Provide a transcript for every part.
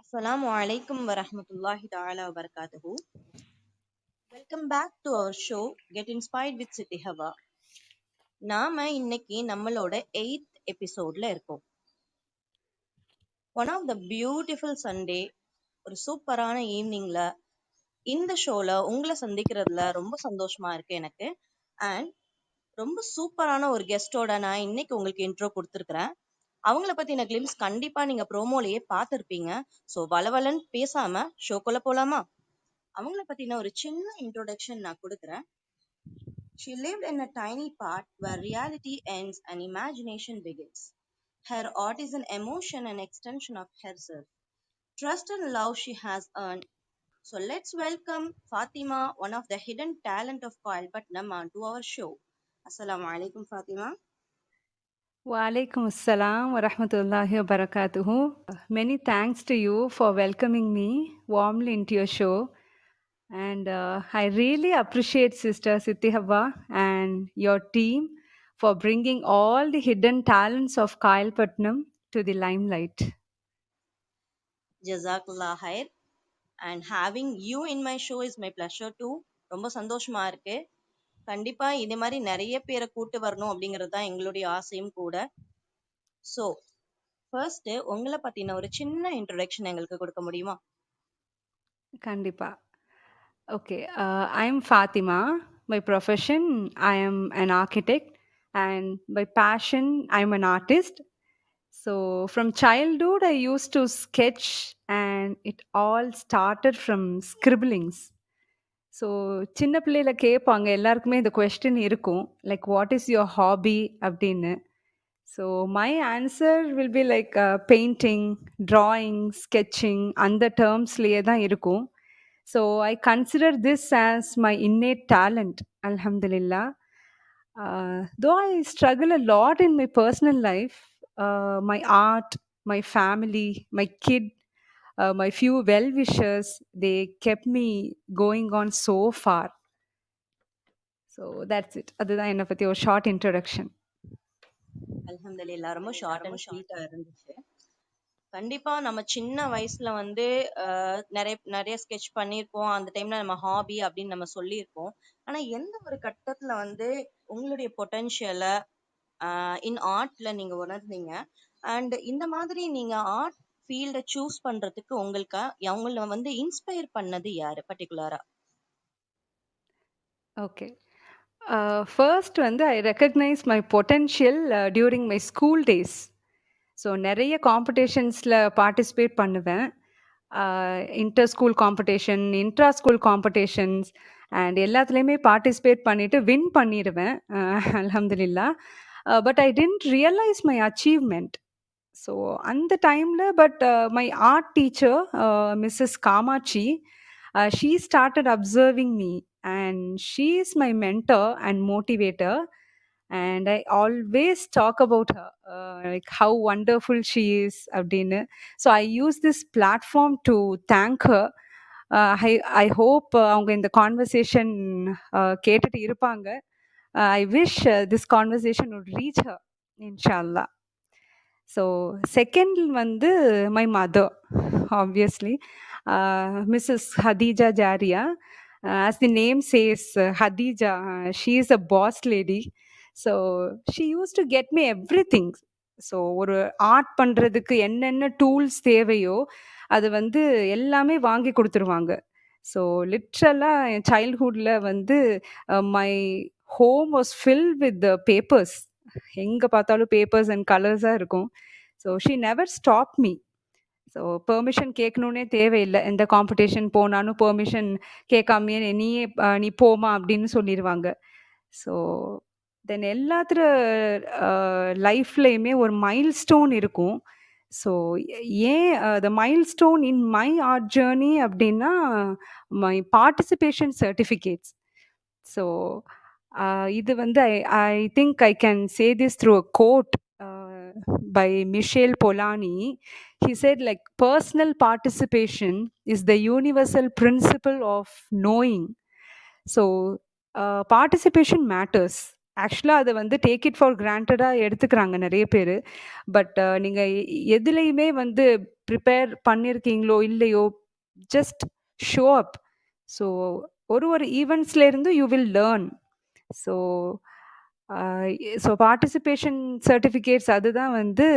Assalamu alaikum wa rahmatullahi ta'ala wa barakatuhu. Welcome back to our show Get Inspired with Sithi Hawwa. நாம இன்னைக்கு நம்மளோட 8th எபிசோட்ல இருக்கோம். One of the beautiful Sunday, ஒரு சூப்பரான ஈவினிங்ல இந்த ஷோல உங்களை சந்திக்கிறதுல ரொம்ப சந்தோஷமா இருக்கு எனக்கு. அண்ட் ரொம்ப சூப்பரான ஒரு கெஸ்டோட நான் இன்னைக்கு உங்களுக்கு இன்ட்ரோ கொடுத்துருக்கிறேன். அவங்கள பத்தின கிளிம்ஸ் கண்டிப்பா நீங்க ப்ரோமோலயே பார்த்திருப்பீங்க. ஸோ வளவலன்னு பேசாம ஷோக்குள்ள போலாமா? அவங்கள பத்தின ஒரு சின்ன இன்ட்ரோடக்ஷன் நான் கொடுக்குறேன். She lived in a tiny part where reality ends and imagination begins. Her art is an emotion and extension of herself. Trust and love she has earned. So let's welcome Fathima, one of the hidden talent of Koilpatnam, to our show. Assalamu alaikum, Fathima. Walaikum assalam wa rahmatullahi wa barakatuhu. Many thanks to you for welcoming me warmly into your show. And I really appreciate Sister Sithi Hawwa and your team for bringing all the hidden talents of Kyle Putnam to the limelight. Jazakallah khair. And having you in my show is my pleasure too. ரொம்ப சந்தோஷமா இருக்கு. கண்டிப்பா இதே மாதிரி நிறைய பேரை கூட்டு வரணும் அப்படிங்கிறது தான் எங்களுடைய ஆசையும் கூட. ஸோ ஃபர்ஸ்ட் உங்களை பத்தின ஒரு சின்ன இன்ட்ரோடக்ஷன் எங்களுக்கு கொடுக்க முடியுமா? Kandipa. Okay, I'm Fatima. By profession, I am an architect, and by passion, I'm an artist. So, from childhood, I used to sketch, and it all started from scribblings. So சின்ன பிள்ளையில கேட்பாங்க எல்லாருக்குமே இந்த question இருக்கும் like what is your hobby அப்படின்னு. So my answer will be like painting, drawing, sketching அந்த டேர்ம்ஸ்லேயே தான் இருக்கும். So I consider this as my innate talent, அல்ஹம்துலில்லா. Though I struggle a lot in my personal life, my art, my family, my kid, my few well wishers, they kept me going on so far. So that's it. அதுதான் என்னை பத்தி ஒரு short introduction. அல்ஹம்துலில்லாஹ், ரொம்ப short and ஸ்வீட்டா இருந்துச்சு. கண்டிப்பா நம்ம சின்ன வயசுல வந்து நிறைய நிறைய ஸ்கெட்ச் பண்ணியிருப்போம். அந்த டைம்ல நம்ம ஹாபி அப்படின்னு நம்ம சொல்லியிருப்போம். ஆனா எந்த ஒரு கட்டத்துல வந்து உங்களுடைய பொட்டன்ஷியலை இன் ஆர்ட்ல நீங்க உணர்ந்தீங்க? அண்ட் இந்த மாதிரி நீங்க ஆர்ட் ஃபீல்ட சூஸ் பண்றதுக்கு உங்களுக்கு அவங்கள வந்து இன்ஸ்பயர் பண்ணது யாரு பர்டிகுலரா? ஓகே, ஃபர்ஸ்ட் வந்து I recognise my potential during my school days. So நிறைய காம்படிஷன்ஸில் பார்ட்டிசிபேட் பண்ணுவேன். Inter school competition, intra school competitions and எல்லாத்துலேயுமே பார்ட்டிசிபேட் பண்ணிவிட்டு வின் பண்ணிடுவேன், அல்ஹம்துலில்லா. But I didn't realise my achievement. So அந்த டைமில் but my art teacher Mrs Kamatchi, she started observing me and she is my mentor and motivator, and I always talk about her, like how wonderful she is abdinu. So I use this platform to thank her. I hope அவங்க இந்த conversation கேட்டுட்டு இருப்பாங்க. I wish this conversation would reach her, inshallah. So second வந்து my mother, obviously, Mrs. Khadija Jariya. As the name says, Khadija, she is a boss lady. So she used to get me everything. So ஒரு art பண்ணுறதுக்கு என்னென்ன tools தேவையோ அது வந்து எல்லாமே வாங்கி கொடுத்துருவாங்க. ஸோ லிட்ரலாக என் சைல்ட்ஹுட்டில் வந்து my home was fill with papers. எங்கே பார்த்தாலும் பேப்பர்ஸ் அண்ட் கலர்ஸாக இருக்கும். So she never stop me. So permission கேட்கணுன்னே தேவையில்லை. எந்த காம்படிஷன் போனாலும் பெர்மிஷன் கேட்காமையே நீயே நீ போமா அப்படின்னு சொல்லிடுவாங்க. ஸோ தென் எல்லாத்துல லைஃப்லேயுமே ஒரு மைல் ஸ்டோன் இருக்கும். ஸோ ஏன் the milestone in my art journey அப்படின்னா மை பார்ட்டிசிபேஷன் சர்டிஃபிகேட்ஸ். ஸோ இது வந்து I think I can say this through a quote by Michel Polanyi. He said, like, personal participation is the universal principle of knowing. So participation matters. ஆக்சுவலாக அதை வந்து take it for கிராண்டடாக எடுத்துக்கிறாங்க நிறைய பேர். But நீங்கள் எதுலேயுமே வந்து ப்ரிப்பேர் பண்ணியிருக்கீங்களோ இல்லையோ, ஜஸ்ட் ஷோ அப். ஸோ ஒரு ஈவெண்ட்ஸ்ல இருந்து you will learn. So so participation certificates அதுதான் வந்து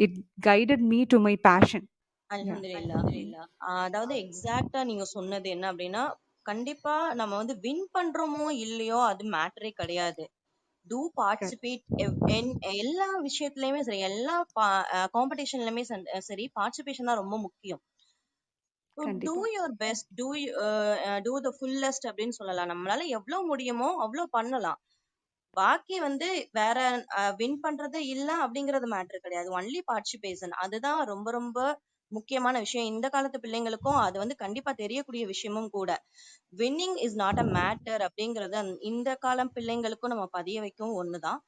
it guided me to my passion. Yeah. அல்ஹம்துலில்லா. அதாவது எக்ஸாக்ட்டா நீங்க சொன்னது என்ன அப்படின்னா, கண்டிப்பா நம்ம வந்து வின் பண்றோமோ இல்லையோ அது மேட்டரே கிடையாது. டூ பார்ட்டிசிபேட் எல்லா விஷயத்துலயுமே சரி, எல்லா காம்படிஷன்லயுமே சரி, பார்ட்டிசிபேஷன் தான் ரொம்ப முக்கியம். டூ கண்டிப்பா. Your best, do the fullest அப்படின்னு சொல்லலாம். நம்மளால எவ்வளவு முடியுமோ அவ்வளவு பண்ணலாம். பாக்கி வந்து வேற வின் பண்றது இல்ல அப்படிங்கறது மேட்டர் கிடையாது. ஒன்லி பார்ட்டிசிபேஷன் அதுதான் ரொம்ப ரொம்ப முக்கியமான விஷயம். இந்த காலத்து பிள்ளைங்களுக்கும் அது வந்து கண்டிப்பா தெரியக்கூடிய விஷயமும் கூட. Winning is not a matter அப்படிங்கறது இந்த காலம் பிள்ளைங்களுக்கும் நம்ம பதிய வைக்கவும் ஒண்ணுதான்.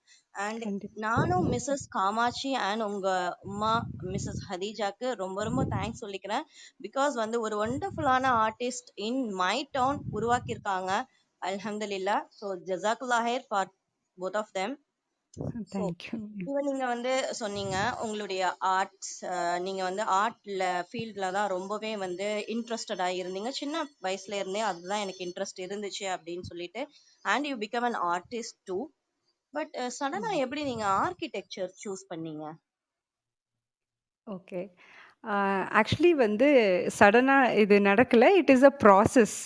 அண்ட் கண்டிப்பா. நானும் மிஸ்ஸஸ் காமாட்சி அண்ட் உங்க உமா மிஸ்ஸஸ் ஹதீஜாக்கு ரொம்ப ரொம்ப தேங்க்ஸ் சொல்லிக்கிறேன். பிகாஸ் வந்து ஒரு ஒண்டர்ஃபுல்லான ஆர்டிஸ்ட் இன் மை டவுன் உருவாக்கியிருக்காங்க. அல்ஹம்துலில்லா. ஸோ ஜசாக்குல்லாஹேர் for both of them. So thank you. இவன் நீங்க வந்து சொன்னீங்க உங்களுடைய ஆர்ட்ஸ், நீங்க வந்து ஆர்ட்ல ஃபீல்ட்ல தான் ரொம்பவே வந்து இன்ட்ரெஸ்டடா இருந்தீங்க சின்ன வயசுல இருந்தே. அதுதான் எனக்கு இன்ட்ரெஸ்ட் இருந்துச்சு அப்படின்னு சொல்லிட்டு. And you become an artist too. But சடனா எப்படி நீங்க ஆர்கிடெக்சர் சூஸ் பண்ணீங்க? ஓகே. ஆக்சுவலி வந்து சடனா இது நடக்கல. It is a process.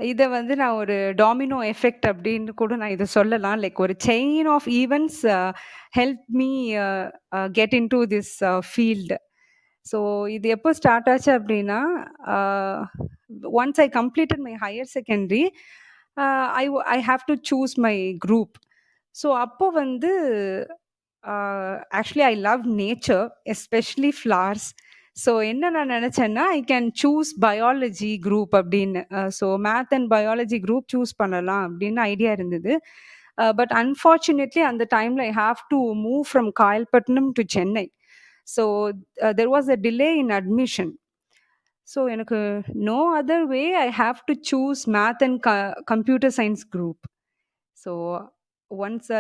இத வந்து நான் ஒரு டாமினோ எஃபெக்ட் அப்படின்னு கூட நான் இத சொல்லலாம். லைக் ஒரு chain of events help me get into this field. So இது எப்போ ஸ்டார்ட் ஆச்சு அப்படின்னா, once I completed my higher secondary, I have to choose my group. So அப்போ வந்து actually I love nature, especially flowers. So என்ன நான் நினச்சேன்னா, I can choose biology group அப்படின்னு. So math and biology group choose பண்ணலாம் அப்படின்னு idea இருந்தது. But unfortunately அந்த டைமில் I have to move from Kayalpattinam to Chennai. So there was a delay in admission. So எனக்கு no other way I have to choose math and computer science group. So once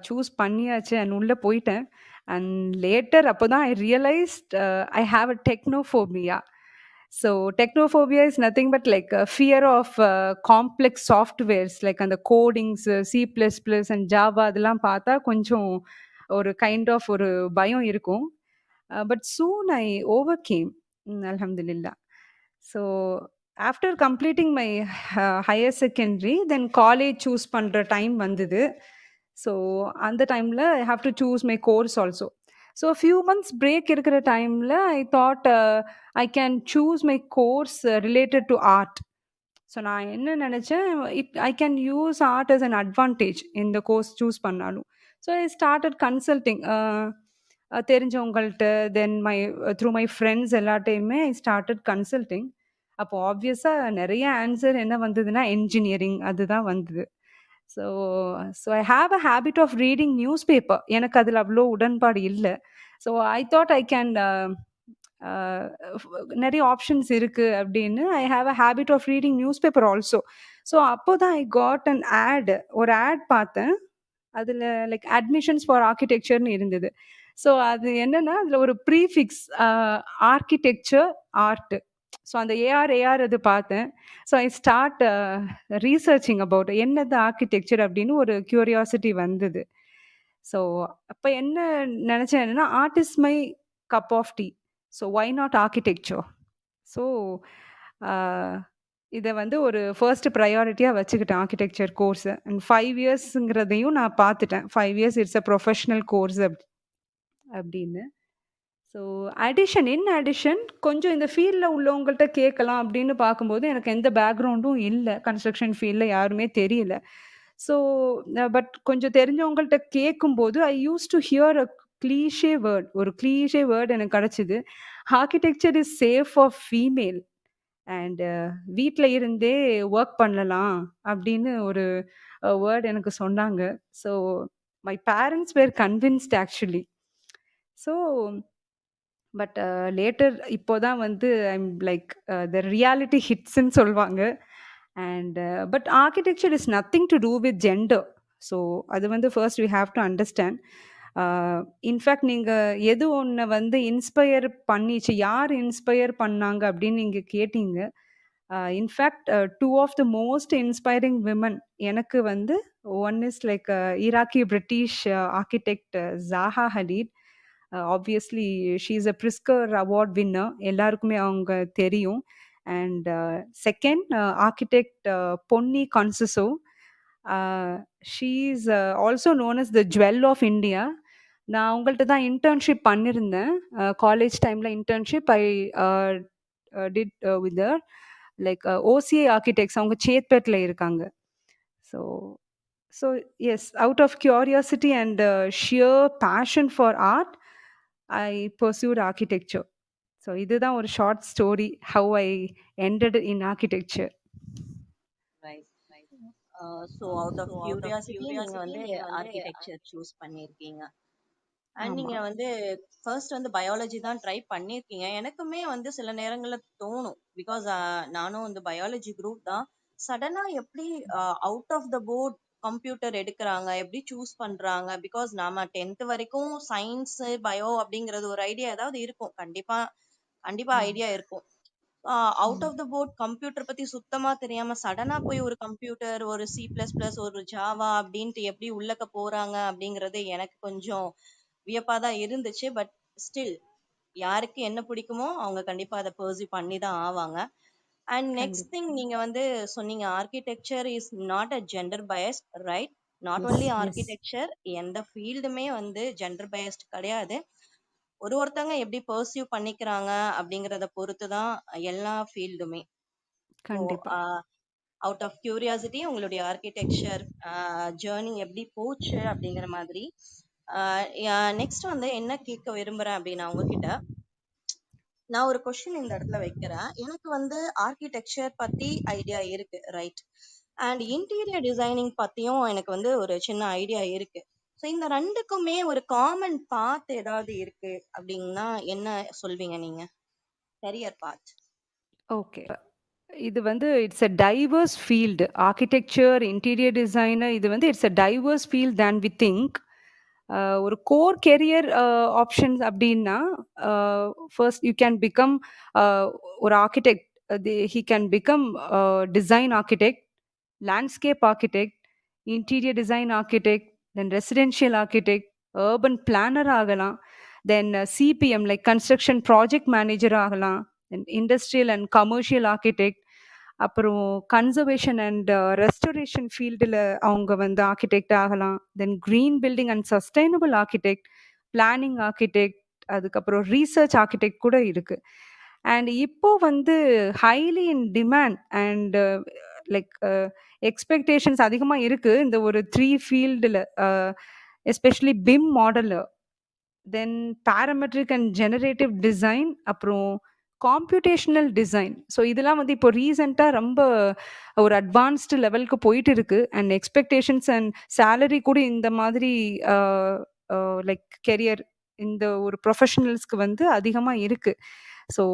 choose பண்ணியாச்சு and உள்ளே போயிட்டேன். And later அப்போ தான் I realised I have a technophobia. So technophobia is nothing but like fear of complex softwares, like அந்த codings, C++ and Java அதெல்லாம் பார்த்தா கொஞ்சம் ஒரு கைண்ட் ஆஃப் ஒரு பயம் இருக்கும். But soon I overcame, Alhamdulillah. So after completing my higher secondary, then college choose பண்ற time வந்தது. So அந்த டைம்ல I have to choose my course also. So a few months break இருக்கிற டைம்ல I thought I can choose my course related to art. So நான் என்ன நினச்சேன், I can use art as an advantage இந்த course choose பண்ணாலும். So I started consulting தெரிஞ்சவங்கள்ட்ட, then through my friends எல்லாட்டையுமே I started consulting. அப்போ ஆப்வியஸாக நிறைய ஆன்சர் என்ன வந்ததுன்னா என்ஜினியரிங் அதுதான் வந்தது. So so I have a habit of reading newspaper. எனக்கு அதில் அவ்வளோ உடன்பாடு இல்லை. So I thought I can நிறைய ஆப்ஷன்ஸ் இருக்கு அப்படின்னு. I have a habit of reading news paper also. So அப்போ தான் ஐ காட் அன் ஆட், ஒரு ஆட் பார்த்தேன். அதில் லைக் அட்மிஷன்ஸ் ஃபார் ஆர்கிடெக்சர்னு இருந்தது. ஸோ அது என்னன்னா, அதில் ஒரு ப்ரீஃபிக்ஸ் ஆர்கிடெக்சர் ஆர்ட். ஸோ அந்த ஏஆர் அது பார்த்தேன். So I start researching about என்னது ஆர்கிடெக்சர் அப்படின்னு ஒரு கியூரியாசிட்டி வந்தது. ஸோ அப்போ என்ன நினச்சேன்னா, art is my cup of tea. So why not architecture? So இதை வந்து ஒரு ஃபர்ஸ்ட் ப்ரையாரிட்டியாக வச்சுக்கிட்டேன் ஆர்கிடெக்சர் கோர்ஸை. அண்ட் 5 இயர்ஸுங்கிறதையும் நான் பார்த்துட்டேன். 5 years it's a professional course அப்படின்னு. ஸோ இன் அடிஷன் கொஞ்சம் இந்த ஃபீல்டில் உள்ளவங்கள்ட்ட கேட்கலாம் அப்படின்னு பார்க்கும்போது, எனக்கு எந்த பேக்ரவுண்டும் இல்லை. கன்ஸ்ட்ரக்ஷன் ஃபீல்டில் யாருமே தெரியல. ஸோ பட் கொஞ்சம் தெரிஞ்சவங்கள்ட்ட கேட்கும்போது I use to hear a ஒரு கிளீஷே வேர்ட் எனக்கு கிடச்சிது. Architecture is safe for female and வீட்ல இருந்தே ஒர்க் பண்ணலாம் அப்படின்னு ஒரு வேர்ட் எனக்கு சொன்னாங்க. So my parents were convinced actually. So but later இப்போ தான் வந்து ஐம் லைக் த ரியாலிட்டி ஹிட்ஸ்ன்னு சொல்லுவாங்க. And but architecture is nothing to do with gender. So அது வந்து first we have to understand. In fact நீங்க எது ஒண்ண வந்து இன்ஸ்பயர் பண்ணிச்சு, யார் இன்ஸ்பயர் பண்ணாங்க அப்படின்னு நீங்க கேட்டீங்க. In fact 2 of the most inspiring women எனக்கு வந்து one is like Iraqi British architect Zaha Hadid. Obviously she is a Pritzker award winner. எல்லாருக்குமே அவங்க தெரியும். And second architect Ponni Concessao. She is also known as the jewel of India. நான் அவங்கள்ட்ட தான் internship பண்ணியிருந்தேன். College டைம்ல internship I did with her. Like OCI architects அவங்க சேத்பேட்ல இருக்காங்க. So so yes, out of curiosity and shear passion for art, I pursue architecture. So இதுதான் ஒரு short story how I ended in architecture. Right. So out of curiosity நீங்க வந்து architecture choose பண்ணியிருக்கீங்க. And ஆமா. நீங்க வந்து ஃபர்ஸ்ட் வந்து biology தான் ட்ரை பண்ணியிருக்கீங்க. எனக்குமே வந்து சில நேரங்கள்ல தோணும். பிகாஸ் நானும் வந்து பயாலஜி குரூப் தான். சடனா எப்படி out of the board computer எடுக்கிறாங்க, எப்படி சூஸ் பண்றாங்க? பிகாஸ் நாம 10th வரைக்கும் சயின்ஸ் பயோ அப்படிங்கிறது ஒரு ஐடியா ஏதாவது இருக்கும். கண்டிப்பா கண்டிப்பா ம். ஐடியா இருக்கும். Out of the board computer பத்தி சுத்தமா தெரியாம சடனா போய் ஒரு கம்ப்யூட்டர், ஒரு சி பிளஸ் பிளஸ், ஒரு ஜாவா அப்படின்ட்டு எப்படி உள்ளக்க போறாங்க அப்படிங்கிறது எனக்கு கொஞ்சம் வியப்பா தான் இருந்துச்சு. பட் ஸ்டில் யாருக்கு என்ன பிடிக்குமோ அவங்க கண்டிப்பா அதை பர்சியூ பண்ணி தான் ஆவாங்க. அண்ட் நெக்ஸ்ட் கண்டிப்பா. திங் நீங்க வந்து சொன்னீங்க architecture is not a gender biased, right? Not yes, only yes. Architecture, எந்த ஃபீல்டுமே வந்து ஜெண்டர் பயஸ்ட் கிடையாது. ஒருத்தங்க எப்படி பர்சியூ பண்ணிக்கிறாங்க அப்படிங்கறத பொறுத்து தான் எல்லா ஃபீல்டுமே. ஸோ கண்டிப்பா. அவுட் ஆஃப் கியூரியாசிட்டி உங்களுடைய ஆர்கிடெக்சர் ஜேர்னி எப்படி போச்சு அப்படிங்கிற மாதிரி. நெக்ஸ்ட் வந்து என்ன கேட்க விரும்புறேன் அப்படின்னா உங்ககிட்ட, நான் ஒரு கொஸ்டின் இந்த இடத்துல வைக்கிறேன். எனக்கு வந்து ஆர்கிடெக்சர் பத்தி ஐடியா இருக்கு, ரைட்? அண்ட் இன்டீரியர் டிசைனிங் பத்தியும் எனக்கு வந்து ஒரு சின்ன ஐடியா இருக்கு. ஸோ இந்த ரெண்டுக்குமே ஒரு காமன் பாத் ஏதாவது இருக்கு அப்படின்னா என்ன சொல்வீங்க நீங்க? Career path. ஓகே. இது வந்து it's a diverse field. Architecture, interior designer இது வந்து it's a diverse field than we think. ஒரு கோர் கெரியர் ஆப்ஷன்ஸ் அப்படின்னா, ஃபர்ஸ்ட் யூ கேன் பிகம் ஒரு architect. He can become design architect, landscape architect, interior design architect, then residential architect, urban planner ஆகலாம், then CPM like construction project manager ஆகலாம், then industrial and commercial architect, அப்புறம் conservation and restoration ஃபீல்டில் அவங்க வந்து architect ஆகலாம், then green building and sustainable architect, planning architect, அதுக்கப்புறம் research architect கூட இருக்கு. அண்ட் இப்போ வந்து highly in demand and like expectations அதிகமாக இருக்கு இந்த ஒரு த்ரீ ஃபீல்டில். Especially BIM modeller, then parametric and generative design, அப்புறம் காம்ப்யூட்டேஷனல் டிசைன். ஸோ இதெல்லாம் வந்து இப்போ ரீசெண்டாக ரொம்ப ஒரு அட்வான்ஸ்டு லெவலுக்கு போயிட்டு இருக்கு. அண்ட் எக்ஸ்பெக்டேஷன்ஸ் அண்ட் சேலரி கூட இந்த மாதிரி லைக் கெரியர் இந்த ஒரு ப்ரொஃபஷனல்ஸ்க்கு வந்து அதிகமாக இருக்கு. ஸோ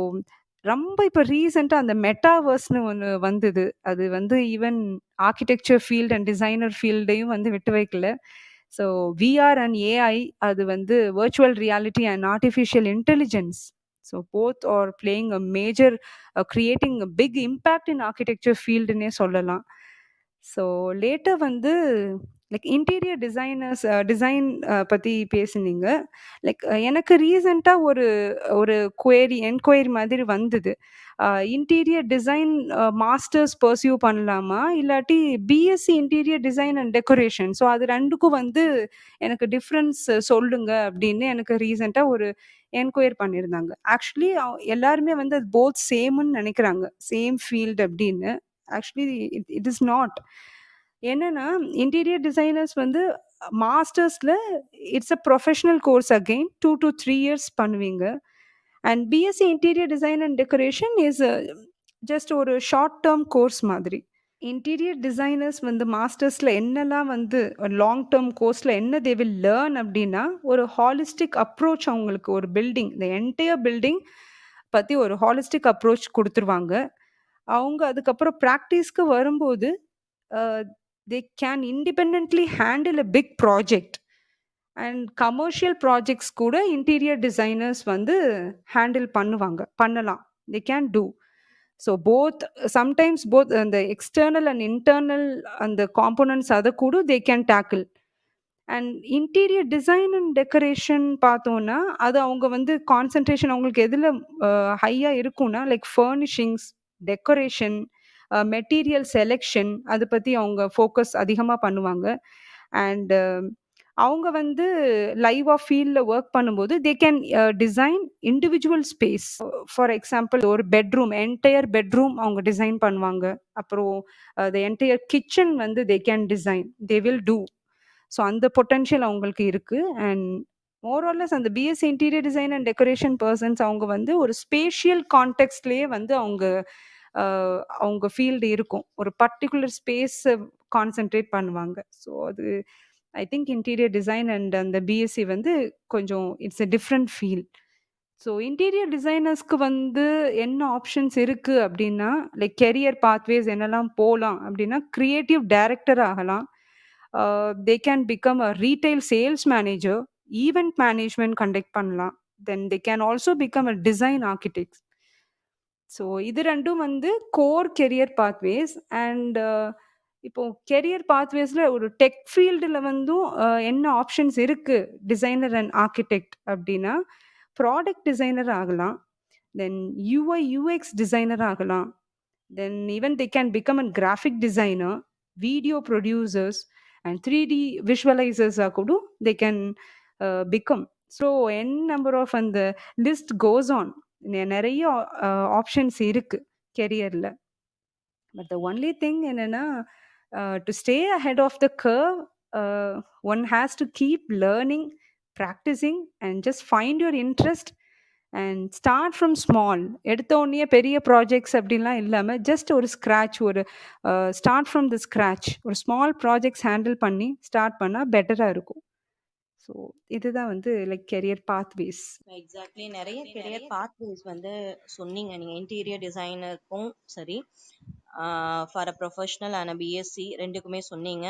ரொம்ப இப்போ ரீசெண்டாக அந்த மெட்டாவர்ஸ்னு ஒன்று வந்தது. அது வந்து even architecture field and designer ஃபீல்டையும் வந்து விட்டு வைக்கல. ஸோ விஆர் அண்ட் ஏஐ, அது வந்து virtual reality and artificial intelligence. So both are playing a major, creating a big impact in architecture ஃபீல்டுன்னே சொல்லலாம். ஸோ லேட்டர் வந்து லைக் இன்டீரியர் டிசைனர்ஸ் டிசைன் பற்றி பேசுனீங்க. லைக் எனக்கு ரீசெண்டாக ஒரு ஒரு என்கொயரி மாதிரி வந்தது. இன்டீரியர் டிசைன் மாஸ்டர்ஸ் பர்சியூ பண்ணலாமா, இல்லாட்டி BSc interior design and decoration, so அது ரெண்டுக்கும் வந்து எனக்கு டிஃப்ரென்ஸ் சொல்லுங்க அப்படின்னு எனக்கு ரீசெண்டாக ஒரு என்கொயர் பண்ணியிருந்தாங்க. ஆக்சுவலி எல்லாருமே வந்து அது போத் சேம்னு நினைக்கிறாங்க, சேம் ஃபீல்டு அப்படின்னு. Actually it is not. என்னன்னா இன்டீரியர் டிசைனர்ஸ் வந்து மாஸ்டர்ஸில் it's a professional course, again 2 to 3 years பண்ணுவீங்க. And BSc interior design and decoration is just ஒரு ஷார்ட் டேர்ம் கோர்ஸ் மாதிரி. இன்டீரியர் டிசைனர்ஸ் வந்து மாஸ்டர்ஸில் என்னெல்லாம் வந்து லாங் டேர்ம் கோர்ஸில் என்ன தே வில் லேர்ன் அப்படின்னா, ஒரு ஹாலிஸ்டிக் அப்ரோச் அவங்களுக்கு ஒரு பில்டிங், இந்த என்டையர் பில்டிங் பற்றி ஒரு ஹாலிஸ்டிக் அப்ரோச் கொடுத்துருவாங்க. அவங்க அதுக்கப்புறம் ப்ராக்டிஸ்க்கு வரும்போது they can independently handle a big project. And commercial projects கூட இன்டீரியர் டிசைனர்ஸ் வந்து ஹேண்டில் பண்ணலாம். They can do. So sometimes both அந்த எக்ஸ்டர்னல் அண்ட் இன்டர்னல் அந்த காம்போனன்ட்ஸ் அதை கூட they can tackle. And interior design and decoration பார்த்தோன்னா, அது அவங்க வந்து கான்சன்ட்ரேஷன் அவங்களுக்கு எதில ஹையா இருக்கும்னா, like furnishings, decoration, material selection அது பத்தி அவங்க ஃபோக்கஸ் அதிகமா பண்ணுவாங்க. அண்ட் அவங்க வந்து லைவா ஃபீல்ட்ல ஒர்க் பண்ணும்போது, they can design individual space. For example ஒரு என்டையர் பெட்ரூம் அவங்க டிசைன் பண்ணுவாங்க. அப்புறம் என்டையர் கிச்சன் வந்து they can design. They will do. So அந்த பொட்டன்ஷியல் அவங்களுக்கு இருக்கு. அண்ட் மோர் ஆர் லெஸ் அந்த BSc interior design and decoration persons அவங்க வந்து ஒரு ஸ்பேஷியல் கான்டெக்ஸ்ட்லேயே வந்து அவங்க ஃபீல்டு இருக்கும். ஒரு பர்ட்டிகுலர் ஸ்பேஸை கான்சென்ட்ரேட் பண்ணுவாங்க. ஸோ அது I think interior design and அந்த பிஎஸ்சி வந்து கொஞ்சம் it's a different feel. So interior டிசைனர்ஸ்க்கு வந்து என்ன ஆப்ஷன்ஸ் இருக்கு அப்படின்னா, லைக் கெரியர் பாத்வேஸ் என்னெல்லாம் போலாம் அப்படின்னா, கிரியேட்டிவ் டைரக்டர் ஆகலாம். They can become a retail sales manager, event management conduct பண்ணலாம். Then they can also become a design architect. So இது 2ம் வந்து கோர் கெரியர் பாத்வேஸ். அண்ட் இப்போ கெரியர் பாத்வேஸ்ல ஒரு டெக் ஃபீல்டுல வந்தும் என்ன ஆப்ஷன்ஸ் இருக்கு டிசைனர் அண்ட் ஆர்கிடெக்ட் அப்படின்னா, ப்ராடக்ட் டிசைனர் ஆகலாம். தென் யூஐ யூஎக்ஸ் டிசைனர் ஆகலாம். Then even they can become a graphic designer, video producers and 3D விஷுவலைசர்ஸாக கூட தே கேன் பிகம். ஸோ என் நம்பர் ஆஃப் அந்த லிஸ்ட் கோஸ் ஆன். நிறைய ஆப்ஷன்ஸ் இருக்கு கெரியர்ல. பட் த ஒன்லி திங் என்னன்னா, to stay ahead of the curve, one has to keep learning, practising and just find your interest and start from small. எடுத்த உடனே பெரிய projects அப்படின்லாம் இல்லாமல் ஜஸ்ட் ஒரு ஸ்க்ராட்ச், ஒரு ஸ்டார்ட் ஃப்ரம் த ஸ்க்ராட்ச், ஒரு small projects handle பண்ணி start பண்ணால் பெட்டராக இருக்கும். ஸோ இதுதான் வந்து லைக் கெரியர் பாத்வேஸ். எக்ஸாக்ட்லி. நிறைய கெரியர் பாத்வேஸ் வந்து சொன்னீங்க நீங்க. இன்டீரியர் டிசைனருக்கும் சரி, for a professional and BSc ரெண்டுக்குமே சொன்னீங்க.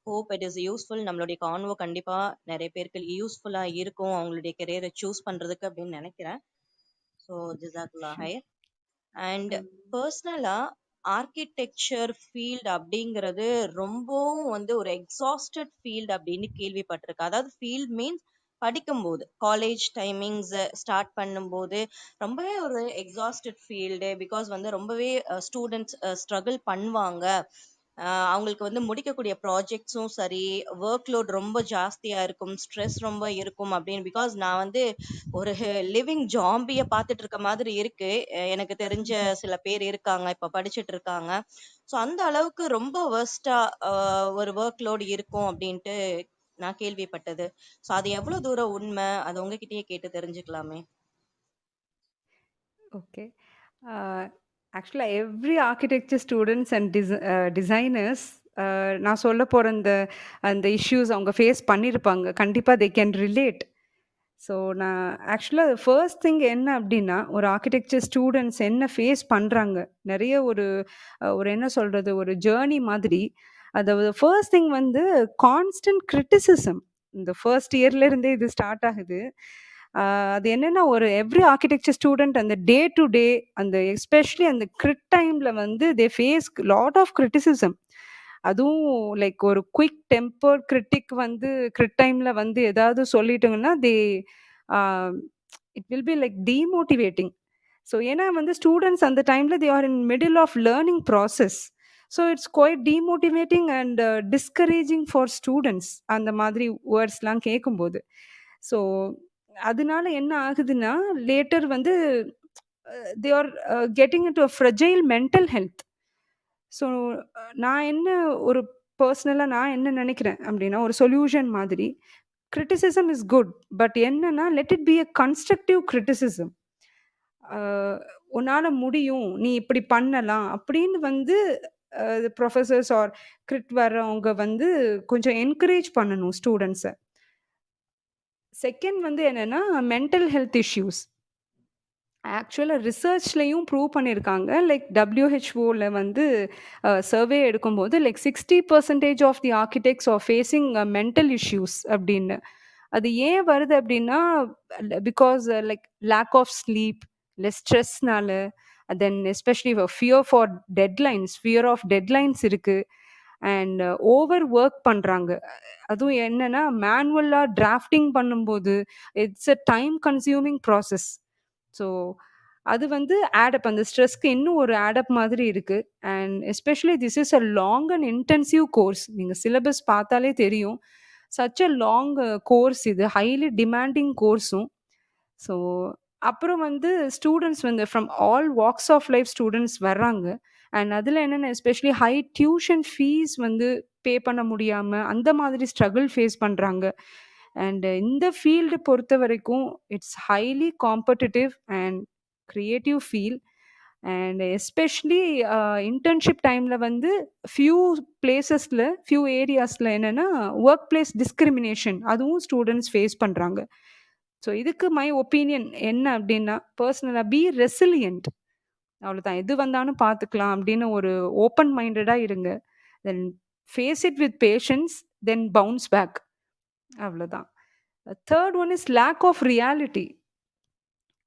Hope it is useful. நம்மளுடைய கான்வோ கண்டிப்பா நிறைய பேருக்கு யூஸ்ஃபுல்லா இருக்கும் அவங்களுடைய கெரியரை சூஸ் பண்றதுக்கு அப்படின்னு நினைக்கிறேன். ஸோ ஜிசாக்குல்லா ஹைர். அண்ட் பர்சனலா ஆர்கிடெக்சர் ஃபீல்டு அப்படிங்கிறது ரொம்பவும் வந்து ஒரு எக்ஸாஸ்டட் ஃபீல்டு அப்படின்னு கேள்விப்பட்டிருக்கேன். அதாவது ஃபீல்ட் மீன்ஸ் படிக்கும்போது காலேஜ் டைமிங்ஸ் ஸ்டார்ட் பண்ணும்போது ரொம்பவே ஒரு எக்ஸாஸ்டட் ஃபீல்டு. பிகாஸ் வந்து ரொம்பவே ஸ்டூடெண்ட்ஸ் ஸ்ட்ரகிள் பண்ணுவாங்க. அவங்களுக்கு வந்து முடிக்கக்கூடிய ப்ராஜெக்ட்ஸும் சரி, ஒர்க் லோட் ரொம்ப ஜாஸ்தியா இருக்கும், ஸ்ட்ரெஸ் ரொம்ப இருக்கும் அப்படின்னு. பிகாஸ் நான் வந்து ஒரு லிவிங் ஜாம்பிய பார்த்துட்டு இருக்க மாதிரி இருக்கு. எனக்கு தெரிஞ்ச சில பேர் இருக்காங்க, இப்ப படிச்சுட்டு இருக்காங்க. ஸோ அந்த அளவுக்கு ரொம்ப வர்ஸ்டா ஒரு ஒர்க் லோட் இருக்கும் அப்படின்ட்டு நான் கேள்விப்பட்டது. ஸோ அது எவ்வளவு தூரம் உண்மை, அது உங்ககிட்டயே கேட்டு தெரிஞ்சுக்கலாமே. ஓகே. ஆக்சுவலா every architecture students and designers, நான் சொல்ல போற அந்த இஷ்யூஸ் அவங்க ஃபேஸ் பண்ணியிருப்பாங்க. கண்டிப்பா தே கேன் ரிலேட். ஸோ நான் ஆக்சுவலா ஃபர்ஸ்ட் திங் என்ன அப்படின்னா, ஒரு ஆர்க்கிடெக்சர் ஸ்டூடெண்ட்ஸ் என்ன ஃபேஸ் பண்றாங்க, நிறைய ஒரு என்ன சொல்றது, ஒரு ஜேர்னி மாதிரி. அதாவது ஃபர்ஸ்ட் திங் வந்து கான்ஸ்டன்ட் கிரிட்டிசிசம். இந்த ஃபர்ஸ்ட் இயர்ல இருந்தே இது ஸ்டார்ட் ஆகுது. அது என்னன்னா, ஒரு எவ்ரி ஆர்க்கிடெக்சர் ஸ்டூடெண்ட் அந்த டே டு டே, அந்த எஸ்பெஷலி அந்த கிரிட் டைம்ல வந்து they face lot of criticism. அதுவும் லைக் ஒரு குயிக் டெம்பர் கிரிட்டிக் வந்து கிரிட் டைம்ல வந்து ஏதாவது சொல்லிட்டாங்கன்னா, it will be like demotivating. So ஏன்னா வந்து ஸ்டூடெண்ட்ஸ் அந்த டைம்ல they are in middle of learning process. So it's quite demotivating and discouraging for students அந்த மாதிரி வேர்ட்ஸ்லாம் கேட்கும்போது. ஸோ அதனால என்ன ஆகுதுன்னா, லேட்டர் வந்து they are getting into a fragile mental health. So நான் என்ன ஒரு பர்சனலா நான் என்ன நினைக்கிறேன் அப்படின்னா, ஒரு சொல்யூஷன் மாதிரி, கிரிட்டிசிசம் இஸ் குட். பட் என்னன்னா, let it be a constructive criticism. அ உன்னால முடியும், நீ இப்படி பண்ணலாம் அப்படின்னு வந்து ப்ரொஃபசர்ஸ் ஆர் கிரிட் வர்றவங்க வந்து கொஞ்சம் என்கரேஜ் பண்ணணும் ஸ்டூடெண்ட்ஸ. செகண்ட் வந்து என்னன்னா, மென்டல் ஹெல்த் இஷ்யூஸ். ஆக்சுவலா ரிசர்ச்லயும் ப்ரூவ் பண்ணியிருக்காங்க. லைக் WHOல வந்து சர்வே எடுக்கும்போது like 60% of the architects are facing mental issues அப்படின்னு. அது ஏன் வருது அப்படின்னா, because like lack of sleep, இல்ல ஸ்ட்ரெஸ்னால, then especially fear of deadlines இருக்கு. அண்ட் ஓவர் ஒர்க் பண்றாங்க. அதுவும் என்னன்னா, மேனுவலா டிராஃப்டிங் பண்ணும்போது, it's a time consuming process. So, அது வந்து ஆட் அப் அந்த ஸ்ட்ரெஸ்க்கு இன்னும் ஒரு ஆட் அப் மாதிரி இருக்கு. And especially this is a long and intensive course. நீங்க சிலபஸ் பார்த்தாலே தெரியும். சச் அ லாங் கோர்ஸ் இது. ஹைலி டிமாண்டிங் கோர்ஸும். ஸோ, அப்புறம் வந்து ஸ்டூடண்ட்ஸ் வந்து from all walks of life students வர்றாங்க. அண்ட் அதில என்னென்ன எஸ்பெஷலி ஹை டியூஷன் ஃபீஸ் வந்து பே பண்ண முடியாம, அந்த மாதிரி ஸ்ட்ரகிள் ஃபேஸ் பண்றாங்க. அண்ட் இந்த ஃபீல்டு பொறுத்தவரைக்கும் it's highly competitive and creative field. And especially internship டைம்ல வந்து ஃபியூ பிளேசஸ்ல, ஃபியூ ஏரியாஸ்ல என்னன்னா, வொர்க் பிளேஸ் டிஸ்கிரிமினேஷன் அதுவும் ஸ்டூடண்ட்ஸ் ஃபேஸ் பண்றாங்க. ஸோ இதுக்கு மை ஒப்பீனியன் என்ன அப்டின்னா, பெர்சனலா பி ரெசிலியன்ட். அவ்வளோதான். எது வந்தாலும் பார்த்துக்கலாம் அப்படின்னு ஒரு ஓப்பன் மைண்டடா இருங்க. Then face it with patience, then bounce back. அவ்வளோதான். 3rd one is lack of reality.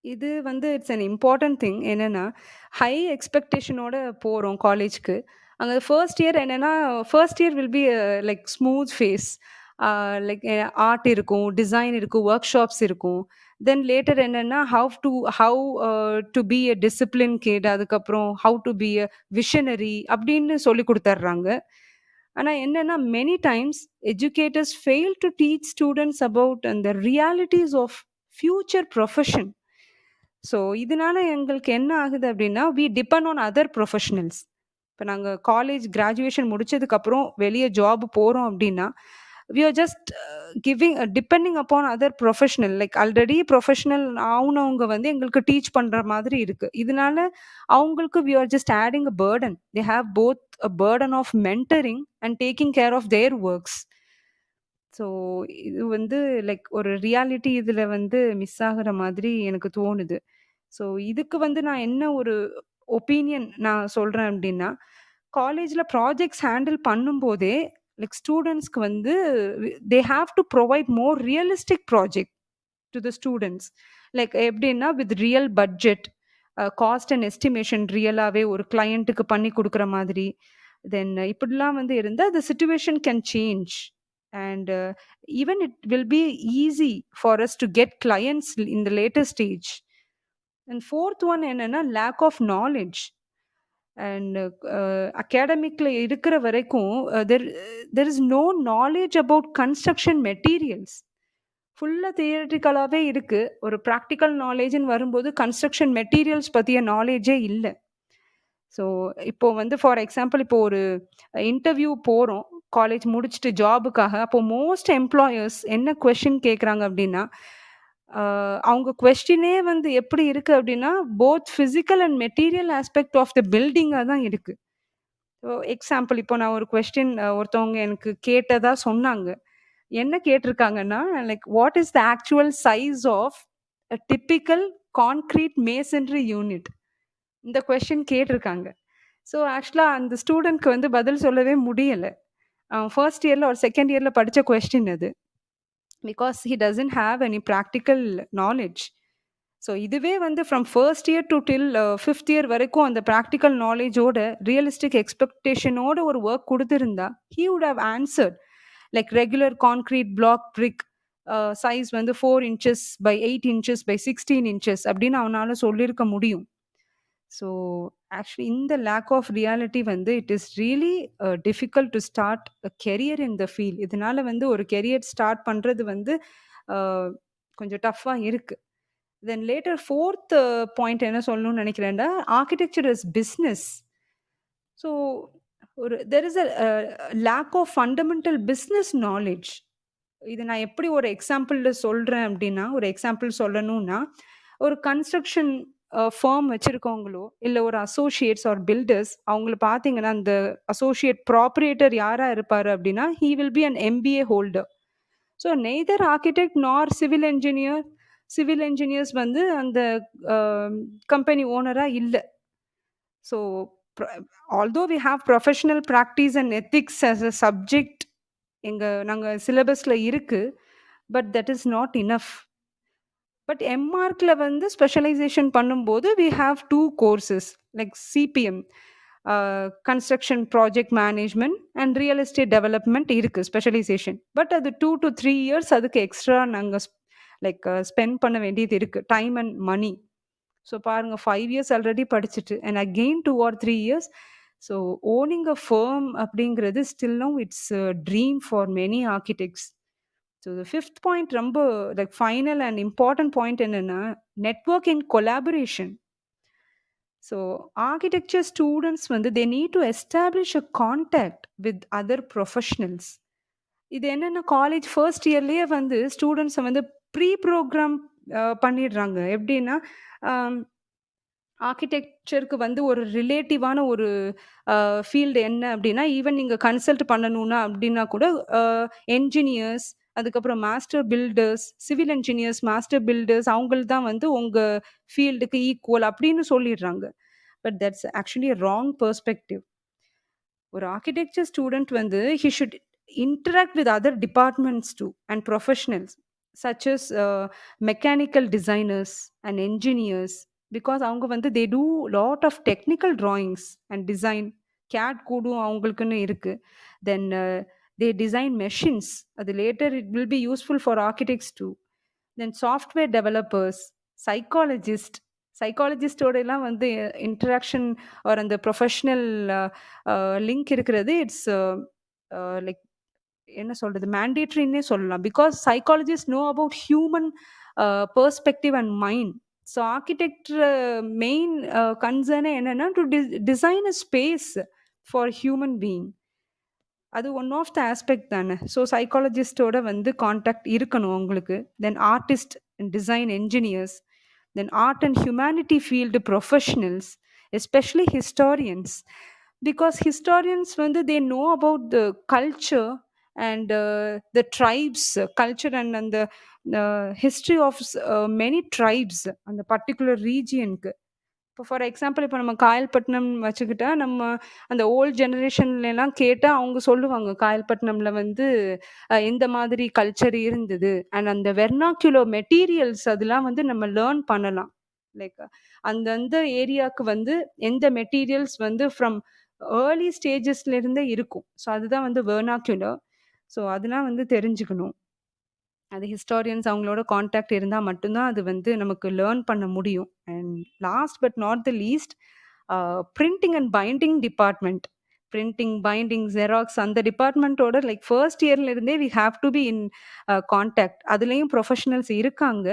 இது வந்து இட்ஸ் அன் இம்பார்ட்டன்ட் திங். என்னன்னா, ஹை எக்ஸ்பெக்டேஷனோட போறோம் காலேஜ்க்கு. அங்க ஃபர்ஸ்ட் இயர் என்னன்னா, first year will be like smooth phase. Like art இருக்கும், டிசைன் இருக்கும், ஒர்க் ஷாப்ஸ் இருக்கும். தென் லேட்டர் என்னன்னா, how to be a discipline kid, அதுக்கப்புறம் how to be a visionary அப்படின்னு சொல்லிக் குடுத்துர்றாங்க. ஆனா என்னன்னா, many times educators fail to teach students about அந்த realities of future profession. So, இதனால எங்களுக்கு என்ன ஆகுது அப்டின்னா, we depend on other professionals. இப்ப நாங்க காலேஜ் கிராஜுவேஷன் முடிச்சதுக்கப்புறம் வெளிய ஜாப் போறோம் அப்டின்னா, we are just depending upon other professional. Like already professional ஆவுனவங்க வந்து எங்களுக்கு டீச் பண்ற மாதிரி இருக்கு. இதனால அவங்களுக்கு we are just adding a burden. They have both a burden of mentoring and taking care of their works. So, இது வந்து லைக் ஒரு ரியாலிட்டி இதுல வந்து மிஸ் ஆகுற மாதிரி எனக்கு தோணுது. ஸோ, இதுக்கு வந்து நான் என்ன ஒரு ஒப்பீனியன் நான் சொல்றேன் அப்டின்னா, காலேஜ்ல ப்ராஜெக்ட்ஸ் ஹேண்டில் பண்ணும்போதே, லைக் ஸ்டூடண்ட்ஸ்க்கு வந்து they have to provide more realistic project to the students. Like எப்படின்னா, with real budget, cost and estimation ரியலாவே ஒரு கிளையன்ட்டுக்கு பண்ணி குடுக்குற மாதிரி. தென் இப்படிலாம் வந்து இருந்தா, the situation can change. And even it will be easy for us to get clients in the later stage. And fourth one என்னன்னா, lack of knowledge. And academicல இருக்கிற வரைக்கும் there is no knowledge about construction materials. ஃபுல்லா தியரிட்டிக்கலாவே இருக்கு. ஒரு practical நாலேஜ்ன்னு வரும்போது construction materials பத்திய நாலேட்ஜே இல்ல. So, இப்போ வந்து ஃபார் எக்ஸாம்பிள் இப்போ ஒரு இன்டர்வியூ போறோம். காலேஜ் முடிச்சுட்டு ஜாபுக்காக. அப்போ மோஸ்ட் எம்ப்ளாயர்ஸ் என்ன கொஸ்டின் கேட்குறாங்க அப்டின்னா, அ அவங்க கொஸ்டினே வந்து எப்படி இருக்கு அப்டின்னா, both physical and material aspect of the பில்டிங்கா தான் இருக்கு. எக்ஸாம்பிள் இப்போ நான் ஒரு கொஸ்டின் ஒருத்தவங்க எனக்கு கேட்டதா சொன்னாங்க. என்ன கேட்டிருக்காங்கன்னா, like what is the actual size of a typical concrete masonry unit? இந்த கொஸ்டின் கேட்டிருக்காங்க. ஸோ, ஆக்சுவலா அந்த ஸ்டூடண்ட்க்கு வந்து பதில் சொல்லவே முடியல. ஃபர்ஸ்ட் இயர்ல ஒரு செகண்ட் இயர்ல படிச்ச கொஸ்டின் அது. Because he doesn't have any practical knowledge. So, இதுவே வந்து from first year to till 5த் இயர் வரைக்கும் அந்த பிராக்டிகல் நாலேஜோட, ரியலிஸ்டிக் எக்ஸ்பெக்டேஷனோட ஒரு வொர்க் குடுத்திருந்தா, he would have answered. Like regular concrete block brick size வந்து 4 inches by 8 inches by 16 inches அப்படின்னு அவனால சொல்லியிருக்க முடியும். ஸோ, ஆக்சுவலி இந்த லேக் ஆஃப் ரியாலிட்டி வந்து it is really difficult to start a career in the field. இதனால வந்து ஒரு கெரியர் ஸ்டார்ட் பண்றது வந்து அ கொஞ்சம் டஃப்பா இருக்கு. தென் லேட்டர் 4த் பாயிண்ட் என்ன சொல்லணும்னு நினைக்கிறேன்டா, ஆர்க்கிடெக்சர் இஸ் பிசினஸ். ஸோ, ஒரு there is a lack of fundamental business knowledge. இத நான் எப்படி ஒரு எக்ஸாம்பிள்ல சொல்றேன் அப்டின்னா, ஒரு எக்ஸாம்பிள் சொல்லணும்னா, ஒரு கன்ஸ்ட்ரக்ஷன் ஃபார்ம் வச்சிருக்கவங்களோ, இல்ல ஒரு அசோசியேட்ஸ் ஆர் பில்டர்ஸ் அவங்கள பார்த்தீங்கன்னா, அந்த அசோசியேட் ப்ராப்ரியேட்டர் யாரா இருப்பாரு அப்டின்னா, he will be an MBA holder. So neither architect nor civil engineer. Civil engineers வந்து அந்த அ கம்பெனி ஓனரா இல்ல. ஸோ, ப்ர although we have professional practice and ethics as a subject நாங்க சிலபஸ்ல இருக்கு. But that is not enough. But எம்ஆர்க்ல வந்து ஸ்பெஷலைசேஷன் பண்ணும்போது we have 2 courses like CPM, construction project management and real estate development இருக்கு ஸ்பெஷலைசேஷன். பட் அது 2 to 3 years அதுக்கு extra நாங்க லைக் ஸ்பெண்ட் பண்ண வேண்டியது இருக்கு, டைம் அண்ட் மணி. ஸோ பாருங்க 5 இயர்ஸ் ஆல்ரெடி படிச்சுட்டு and again 2 or 3 years. So owning a firm அப்படிங்கிறது still no it's dream for many architects. So the fifth point ரொம்ப like final and important point என்னன்னா network and collaboration. So architecture students வந்து they need to establish a contact with other professionals. இது என்னன்னா college first இயர்லேயே வந்து ஸ்டூடெண்ட்ஸை வந்து pre program பண்ணிடுறாங்க. எப்படின்னா ஆர்கிடெக்சருக்கு வந்து ஒரு ரிலேட்டிவான ஒரு ஃபீல்டு என்ன அப்படின்னா, ஈவன் நீங்கள் கன்சல்ட் பண்ணணும்னா அப்படின்னா கூட என்ஜினியர்ஸ், அதுக்கப்புறம் master builders, civil engineers, master builders அவங்கள் தான் வந்து உங்கள் ஃபீல்டுக்கு ஈக்குவல் அப்படின்னு சொல்லிடுறாங்க. But that's actually wrong perspective. ஒரு ஆர்கிடெக்சர் ஸ்டூடெண்ட் வந்து he should interact with other departments too and professionals such as mechanical designers and engineers, because அவங்க வந்து they do lot of technical drawings and design. CAD கோடும் அவங்களுக்குன்னு இருக்கு. Then they design machines, அது later it will be useful for architects too. Then software developers, psychologist, சைக்காலஜிஸ்டோட எல்லாம் வந்து interaction or அந்த ப்ரொஃபஷ்னல் லிங்க் இருக்கிறது இட்ஸ் லைக் என்ன சொல்றது மேண்டேட்ரின்னே சொல்லலாம். Because psychologist know about human perspective and mind. So ஆர்கிடெக்டர் மெயின் கன்சர்னே என்னன்னா to design a space for human being. அது ஒன் ஆஃப் த ஆஸ்பெக்ட் தானே. ஸோ சைக்காலஜிஸ்டோட வந்து கான்டாக்ட் இருக்கணும் உங்களுக்கு. Then artist and design engineers, then art and humanity field professionals, especially historians. Because historians வந்து they know about the culture and the tribes culture and அந்த history of many tribes அந்த particular ரீஜியனுக்கு. இப்போ for example இப்போ நம்ம காயல்பட்டினம் வச்சுக்கிட்டா நம்ம அந்த volt ஜெனரேஷன்லாம் கேட்டால் அவங்க சொல்லுவாங்க காயல்பட்டினம்ல வந்து எந்த மாதிரி கல்ச்சர் இருந்தது அண்ட் அந்த வெர்னாக்குலர் மெட்டீரியல்ஸ் அதெல்லாம் வந்து நம்ம லேர்ன் பண்ணலாம். லைக் அந்தந்த ஏரியாவுக்கு வந்து எந்த மெட்டீரியல்ஸ் வந்து ஃப்ரம் ஏர்லி ஸ்டேஜஸ்லேருந்தே இருக்கும். ஸோ அதுதான் வந்து வெர்னாக்குலர். ஸோ அதெல்லாம் வந்து தெரிஞ்சுக்கணும். அது ஹிஸ்டாரியன்ஸ் அவங்களோட கான்டாக்ட் இருந்தால் மட்டும்தான் அது வந்து நமக்கு லேர்ன் பண்ண முடியும். And last but not the least, printing and binding department. Printing, binding, Xerox அந்த டிபார்ட்மெண்ட்டோட லைக் ஃபர்ஸ்ட் இயர்லேருந்தே we have to be in contact. அதுலேயும் ப்ரொஃபஷனல்ஸ் இருக்காங்க.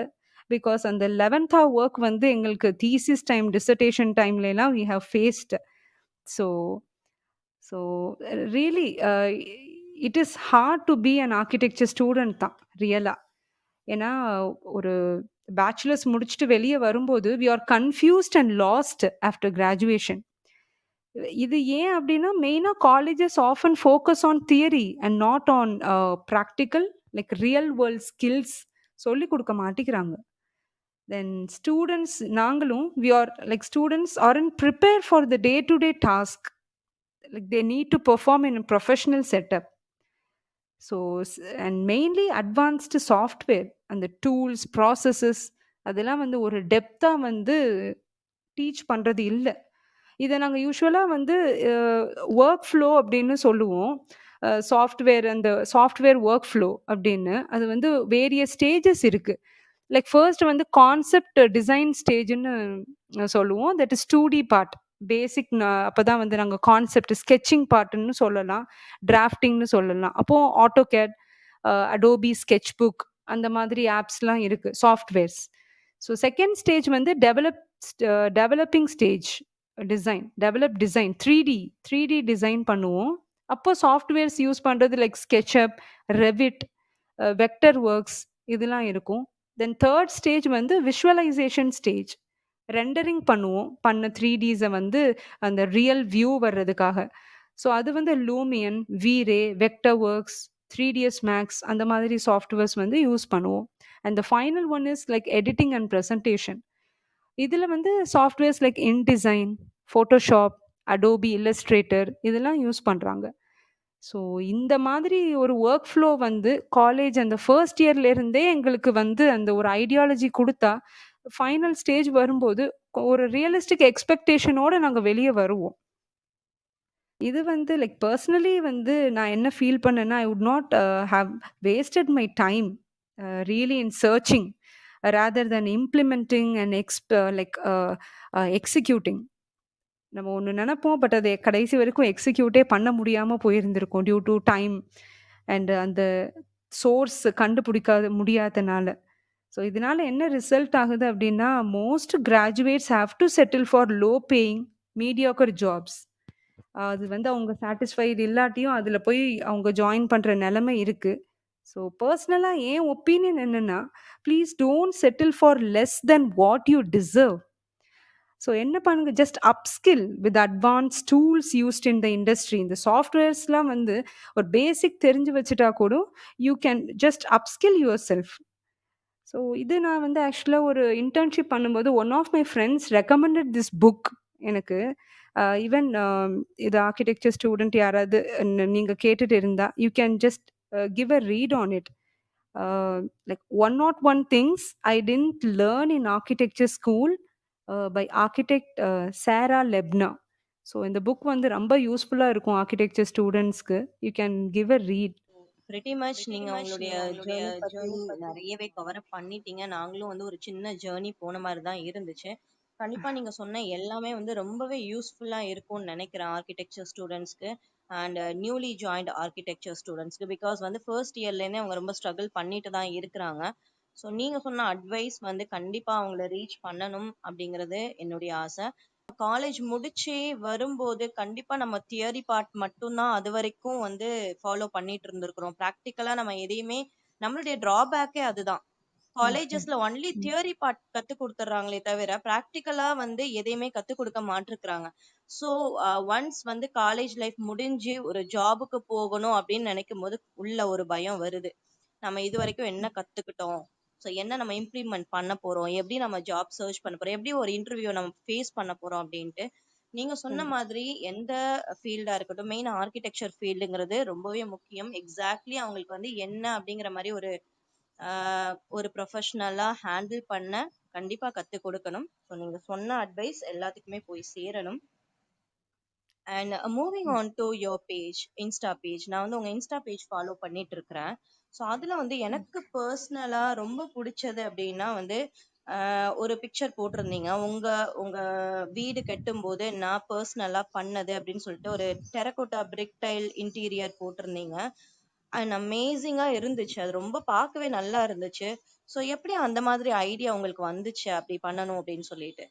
பிகாஸ் அந்த 11th ஒர்க் வந்து எங்களுக்கு தீசிஸ் டைம், டிசர்டேஷன் டைம்லலாம் we have faced. So so really it is hard to be an architecture student தான் ரியலாக. ஏன்னா ஒரு பேச்சுலர்ஸ் முடிச்சுட்டு வெளியே வரும்போது we are confused and lost after graduation. இது ஏன் அப்படின்னா மெயினாக colleges often focus on theory and not on practical like real world skills சொல்லி கொடுக்க மாட்டேங்கிறாங்க. தென் ஸ்டூடெண்ட்ஸ் நாங்களும் we are like students aren't prepare for the day to day task. Like they need to perform in a professional setup. So and mainly advanced software and the tools, processes அதெல்லாம் வந்து ஒரு டெப்த்தாக வந்து teach பண்ணுறது இல்லை. இதை நாங்கள் யூஸ்வலாக வந்து ஒர்க் ஃப்ளோ அப்படின்னு சொல்லுவோம். சாஃப்ட்வேர் அந்த சாஃப்ட்வேர் ஒர்க் ஃப்ளோ அப்படின்னு அது வந்து வேரியஸ் ஸ்டேஜஸ் இருக்குது. லைக் ஃபர்ஸ்ட் வந்து கான்செப்ட் டிசைன் ஸ்டேஜ்னு சொல்லுவோம். தட் இஸ் 2D பார்ட் பேசிக். அப்போ தான் வந்து நாங்கள் கான்செப்ட் ஸ்கெட்சிங் பார்ட்டுன்னு சொல்லலாம், டிராஃப்டிங்னு சொல்லலாம். அப்போது ஆட்டோகேட், அடோபி ஸ்கெட்ச் புக் அந்த மாதிரி ஆப்ஸ்லாம் இருக்குது சாஃப்ட்வேர்ஸ். ஸோ செகண்ட் ஸ்டேஜ் வந்து developing stage develop design 3D design பண்ணுவோம். அப்போ சாஃப்ட்வேர்ஸ் யூஸ் பண்ணுறது like SketchUp, Revit, vector works இதெல்லாம் இருக்கும். தென் தேர்ட் ஸ்டேஜ் வந்து விஷுவலைசேஷன் ஸ்டேஜ். ரெண்டரிங் பண்ணுவோம், பண்ண 3Dஸை வந்து அந்த ரியல் வியூ வர்றதுக்காக. ஸோ அது வந்து லூமியன், வீரே, வெக்டர் ஒர்க்ஸ், 3ds மேக்ஸ் அந்த மாதிரி சாஃப்ட்வேர்ஸ் வந்து யூஸ் பண்ணுவோம். And the final one is like editing and presentation. இதில் வந்து softwares like InDesign, Photoshop, Adobe illustrator இதெல்லாம் யூஸ் பண்ணுறாங்க. ஸோ இந்த மாதிரி ஒரு ஒர்க் ஃப்ளோ வந்து காலேஜ் அந்த ஃபர்ஸ்ட் இயர்லேருந்தே எங்களுக்கு வந்து அந்த ஒரு ஐடியாலஜி குடுத்தா, ஃபைனல் ஸ்டேஜ் வரும்போது ஒரு ரியலிஸ்டிக் எக்ஸ்பெக்டேஷனோட நாங்க வெளிய வருவோம். இது வந்து லைக் பர்சனலி வந்து நான் என்ன ஃபீல் பண்ணேன்னா, I would not have wasted my time really in searching rather then implementing and executing. நம்ம ஒண்ணு நெனப்போம். பட் அத கடைசி வரைக்கும் எக்ஸிக்யூட்டே பண்ண முடியாம போயிருந்திருக்கும். டியூ டூ டைம் அண்ட் அந்த சோர்ஸ் கண்டுபிடிக்காத முடியாதனால. ஸோ இதனால என்ன ரிசல்ட் ஆகுது அப்டின்னா, most graduates have to settle for low paying mediocre jobs. அது வந்து அவங்க சாட்டிஸ்ஃபைடு இல்லாட்டியும் அதுல போய் அவங்க ஜாயின் பண்ற நெலைமை இருக்கு. ஸோ பர்சனலா என் ஒப்பீனியன் என்னன்னா, please don't settle for less then what you deserve. So என்ன பண்ணுங்க, just upskill with advance tools used in the industry. இந்த சாஃப்ட்வேர்ஸ்லாம் வந்து ஒரு பேசிக் தெரிஞ்சு வச்சுட்டா கூட you can just upskill your self. So இது நான் வந்து ஆக்சுவலாக ஒரு இன்டர்ன்ஷிப் பண்ணும்போது one of my friends recommended this book எனக்கு. ஈவன் இது ஆர்கிடெக்சர் ஸ்டூடெண்ட் யாராவது நீங்கள் கேட்டுட்டு இருந்தா you can just give a read on it. Like 101 things I didn't learn in architecture school by architect Sarah Lebner. So இந்த book வந்து ரொம்ப யூஸ்ஃபுல்லாக இருக்கும் ஆர்கிடெக்சர் ஸ்டூடெண்ட்ஸ்க்கு. You can give a read. Pretty much நீங்க உங்களுடைய ஜேர்னி பத்தி நிறையவே கவர் அப் பண்ணிட்டீங்க. நாங்களும் வந்து ஒரு சின்ன ஜேர்னி போன மாதிரி தான் இருந்துச்சு. கண்டிப்பா நீங்க சொன்ன எல்லாமே வந்து ரொம்பவே யூஸ்ஃபுல்லா இருக்கும்னு நினைக்கிறேன் ஆர்கிடெக்சர் ஸ்டூடெண்ட்ஸ்க்கு அண்ட் நியூலி ஜாயின்ட் ஆர்கிடெக்சர் ஸ்டூடெண்ட்ஸ்க்கு. பிகாஸ் வந்து ஃபர்ஸ்ட் இயர்லேருந்தே அவங்க ரொம்ப ஸ்ட்ரகிள் பண்ணிட்டு தான் இருக்கிறாங்க. ஸோ நீங்க சொன்ன அட்வைஸ் வந்து கண்டிப்பா அவங்கள ரீச் பண்ணணும் அப்படிங்கிறது என்னுடைய ஆசை. காலேஜ் முடிச்சு வரும்போது கண்டிப்பா நம்ம தியரி பார்ட் மட்டும்தான் அது வரைக்கும் வந்து ஃபாலோ பண்ணிட்டு இருந்திருக்கிறோம். ப்ராக்டிக்கலா நம்ம எதையுமே நம்மளுடைய டிராபேக்கே அதுதான். காலேஜஸ்ல ஒன்லி தியரி பார்ட் கத்து கொடுத்துட்றாங்களே தவிர ப்ராக்டிக்கலா வந்து எதையுமே கத்து கொடுக்க மாட்டிருக்கிறாங்க. ஸோ ஒன்ஸ் வந்து காலேஜ் லைஃப் முடிஞ்சு ஒரு ஜாபுக்கு போகணும் அப்படின்னு நினைக்கும் போது உள்ள ஒரு பயம் வருது. நம்ம இது வரைக்கும் என்ன கத்துக்கிட்டோம், ஸோ என்ன நம்ம இம்ப்ளிமெண்ட் பண்ண போறோம், எப்படி நம்ம ஜாப் சர்ச் பண்ண போறோம், எப்படி ஒரு இன்டர்வியூ நம்ம ஃபேஸ் பண்ண போறோம் அப்படின்ட்டு. நீங்க சொன்ன மாதிரி எந்த ஃபீல்டா இருக்கட்டும், மெயின் ஆர்கிடெக்சர் ஃபீல்டுங்கிறது ரொம்பவே முக்கியம். எக்ஸாக்ட்லி அவங்களுக்கு வந்து என்ன அப்படிங்கிற மாதிரி ஒரு ப்ரொஃபஷனலா ஹேண்டில் பண்ண கண்டிப்பா கத்து கொடுக்கணும். ஸோ நீங்க சொன்ன அட்வைஸ் எல்லாத்துக்குமே போய் சேரணும். And moving on to your page, Insta page. நான் வந்து உங்க இன்ஸ்டா பேஜ் ஃபாலோ பண்ணிட்டு இருக்கிறேன். ஸோ அதுல வந்து எனக்கு பர்சனலா ரொம்ப பிடிச்சது அப்படின்னா வந்து ஒரு பிக்சர் போட்டிருந்தீங்க. உங்க உங்க வீடு கட்டும் போது நான் பர்சனலா பண்ணது அப்படின்னு சொல்லிட்டு ஒரு டெரகோட்டா பிரிக் டைல் இன்டீரியர் போட்டிருந்தீங்க. அண்ட் அமேசிங்கா இருந்துச்சு. அது ரொம்ப பார்க்கவே நல்லா இருந்துச்சு. ஸோ எப்படி அந்த மாதிரி ஐடியா உங்களுக்கு வந்துச்சு அப்படி பண்ணணும் அப்படின்னு சொல்லிட்டு?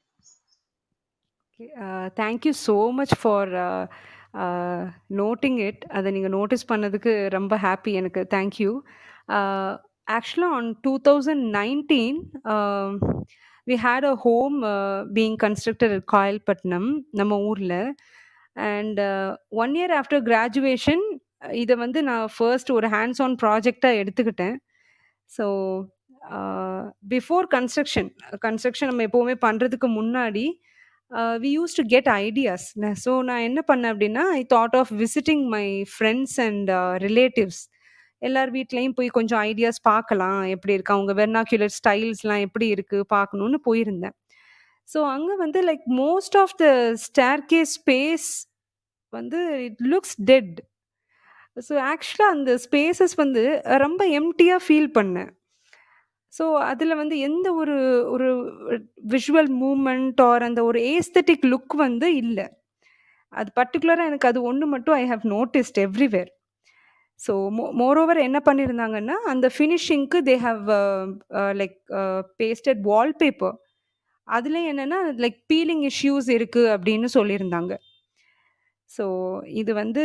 Thank you so much for noting it. அதை நீங்கள் நோட்டீஸ் பண்ணதுக்கு ரொம்ப ஹாப்பி எனக்கு. Thank you. ஆக்சுவலாக on 2019 we had a home being constructed at Kayalpattinam நம்ம ஊரில். அண்ட் 1 இயர் ஆஃப்டர் கிராஜுவேஷன் இதை வந்து நான் ஃபர்ஸ்ட் ஒரு ஹேண்ட்ஸ் ஆன் ப்ராஜெக்டாக எடுத்துக்கிட்டேன். ஸோ பிஃபோர் கன்ஸ்ட்ரக்ஷன் கன்ஸ்ட்ரக்ஷன் நம்ம எப்போவுமே பண்ணுறதுக்கு முன்னாடி we use to get ideas. So நான் என்ன பண்ணேன் அப்படின்னா, I thought of visiting my friends and relatives. எல்லார் வீட்லேயும் போய் கொஞ்சம் ஐடியாஸ் பார்க்கலாம், எப்படி இருக்கு அவங்க வெர்னாக்குலர் ஸ்டைல்ஸ்லாம் எப்படி இருக்கு பார்க்கணுன்னு போயிருந்தேன். ஸோ அங்கே வந்து like most of the staircase space வந்து இட் லுக்ஸ் டெட். ஸோ ஆக்சுவலாக அந்த ஸ்பேசஸ் வந்து ரொம்ப எம்ப்டியாக ஃபீல் பண்ணேன். ஸோ அதில வந்து எந்த ஒரு ஒரு விஷுவல் மூவ்மெண்ட் ஆர் அந்த ஒரு ஏஸ்தெட்டிக் லுக் வந்து இல்ல. அது பர்ட்டிகுலரா எனக்கு அது ஒண்ணு மட்டும் I have noticed everywhere. So moreover என்ன பண்ணியிருந்தாங்கன்னா, அந்த ஃபினிஷிங்க்கு they have like pasted wallpaper. அதில என்னன்னா லைக் பீலிங் இஷ்யூஸ் இருக்கு அப்படின்னு சொல்லியிருந்தாங்க. ஸோ இது வந்து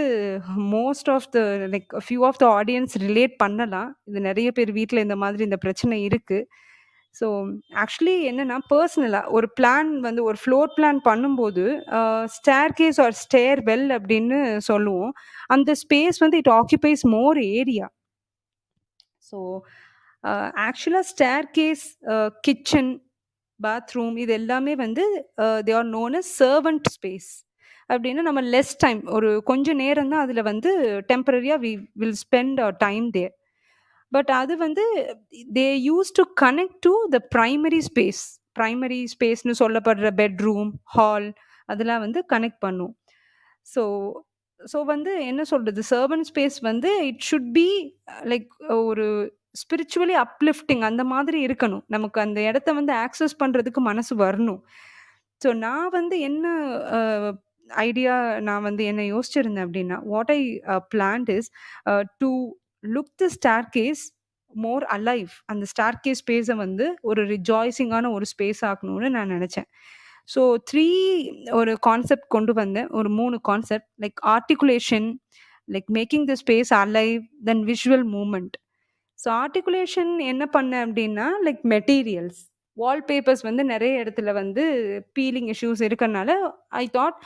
most of the like few of the audience relate பண்ணலாம். இது நெறைய பேர் வீட்ல இந்த மாதிரி இந்த பிரச்சனை இருக்கு. ஸோ ஆக்சுவலி என்னன்னா, பெர்சனலா ஒரு பிளான் வந்து ஒரு ஃப்ளோர் பிளான் பண்ணும்போது, ஸ்டேர்கேஸ் ஆர் ஸ்டேர் வெல் அப்படின்னு சொல்லுவோம். அந்த ஸ்பேஸ் வந்து it occupies more area. So ஆக்சுவலா ஸ்டேர்கேஸ், கிச்சன், பாத்ரூம் இது எல்லாமே வந்து they are known as servant space. அப்டின்னா நம்ம லெஸ் டைம் ஒரு கொஞ்சம் நேரம் தான் அதில வந்து டெம்பரரியா we will spend our time there. But அது வந்து they use to connect to the primary space. Primary ஸ்பேஸ்ன்னு சொல்லப்படுற பெட்ரூம், ஹால் அதெல்லாம் வந்து கனெக்ட் பண்ணும். ஸோ ஸோ வந்து என்ன சொல்றது? சர்வன்ட் ஸ்பேஸ் வந்து இட் ஷுட் பி லைக் ஒரு ஸ்பிரிச்சுவலி அப்லிஃப்டிங் அந்த மாதிரி இருக்கணும். நமக்கு அந்த இடத்த வந்து ஆக்சஸ் பண்றதுக்கு மனசு வரணும். ஸோ நான் வந்து என்ன அ ஐடியா நான் வந்து என்ன யோசிச்சிருந்தேன் அப்டின்னா, what I planned is to look the staircase more alive. அந்த ஸ்டேர்கேஸ் ஸ்பேஸ வந்து ஒரு ரிஜாய்சிங்கான ஒரு ஸ்பேஸ் ஆக்கணும்னு நான் நெனச்சேன். ஸோ 3 ஒரு கான்செப்ட் கொண்டு வந்தேன். ஒரு 3 concept like articulation, like making the space alive, then visual movement. So articulation என்ன பண்ணேன் அப்டின்னா, லைக் மெட்டீரியல்ஸ். வால்பேப்பர்ஸ் வந்து நெறைய இடத்துல வந்து பீலிங் இஷ்யூஸ் இருக்கனால, ஐ thought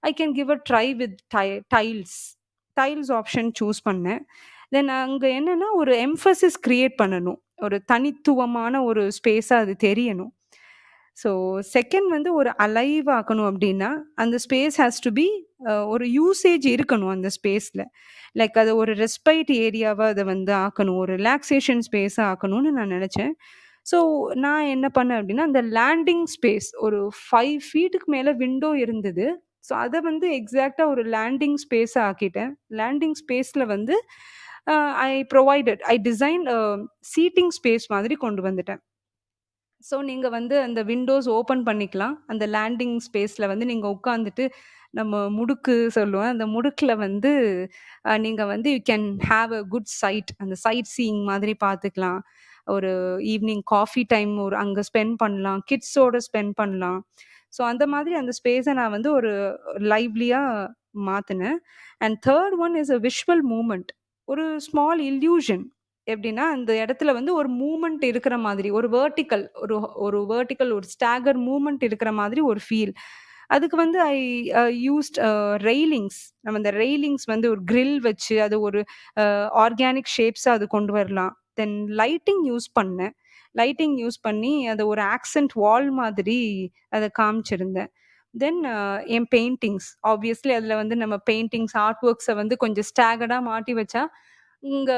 I can give a try with tiles. Tiles option choose பண்ணேன். தென் அங்க என்னன்னா, ஒரு எம்ஃபசிஸ் கிரியேட் பண்ணணும். ஒரு தனித்துவமான ஒரு ஸ்பேஸா அது தெரியணும். ஸோ செகண்ட் வந்து ஒரு அலைவ் ஆக்கணும் அப்டின்னா, அந்த ஸ்பேஸ் ஹேஸ் டூ பி ஒரு யூசேஜ் இருக்கணும் அந்த ஸ்பேஸ்ல. லைக் அத ஒரு ரெஸ்பைட் ஏரியாவா அத வந்து ஆக்கணும். ஒரு ரிலாக்சேஷன் ஸ்பேஸா ஆக்கணும்னு நான் நெனச்சேன். ஸோ நான் என்ன பண்ணேன் அப்டின்னா, அந்த லேண்டிங் ஸ்பேஸ் ஒரு 5 ஃபீட்டுக்கு மேல விண்டோ இருந்தது. ஸோ அத வந்து எக்ஸாக்ட்டா ஒரு லேண்டிங் ஸ்பேஸா ஆக்கிட்டேன். லேண்டிங் ஸ்பேஸ்ல வந்து அ ஐ டிசைன்ட் சீட்டிங் ஸ்பேஸ் மாதிரி கொண்டு வந்துட்டேன். ஸோ நீங்க வந்து அந்த விண்டோஸ் ஓப்பன் பண்ணிக்கலாம். அந்த லேண்டிங் ஸ்பேஸ்ல வந்து நீங்க உட்காந்துட்டு, நம்ம முடுக்கு சொல்லுவோம். அந்த முடுக்குல வந்து நீங்க வந்து you can have a good sight. அந்த சைட் சீயிங் மாதிரி பார்த்துக்கலாம். ஒரு ஈவினிங் காஃபி டைம் ஒரு அங்க ஸ்பெண்ட் பண்ணலாம். கிட்ஸோட ஸ்பெண்ட் பண்ணலாம். ஸோ அந்த மாதிரி அந்த ஸ்பேஸ நான் வந்து ஒரு லைவ்லியா மாத்துனேன். And 3 one is a visual movement. ஒரு ஸ்மால் இல்யூஷன். எப்படின்னா, அந்த இடத்துல வந்து ஒரு மூவ்மெண்ட் இருக்கிற மாதிரி, ஒரு வெர்டிகல் ஒரு வெர்டிகல் ஒரு ஸ்டாகர் மூவ்மெண்ட் இருக்கிற மாதிரி ஒரு ஃபீல். அதுக்கு வந்து ஐ யூஸ்ட் ரெய்லிங்ஸ். நம்ம அந்த ரெய்லிங்ஸ் வந்து ஒரு கிரில் வச்சு, அது ஒரு ஆர்கானிக் ஷேப்ஸா அது கொண்டு வரலாம். தென் லைட்டிங் யூஸ் பண்ணேன். லைட்டிங் யூஸ் பண்ணி அத ஒரு ஆக்சென்ட் வால் மாதிரி அத காமிச்சிருந்தேன். தென் என் பெயிண்டிங்ஸ். ஆப்வியஸ்லி அதில வந்து நம்ம பெயிண்டிங்ஸ், ஆர்ட் ஒர்க்ஸ வந்து கொஞ்சம் ஸ்டாகர்டா மாட்டி வச்சா, இங்க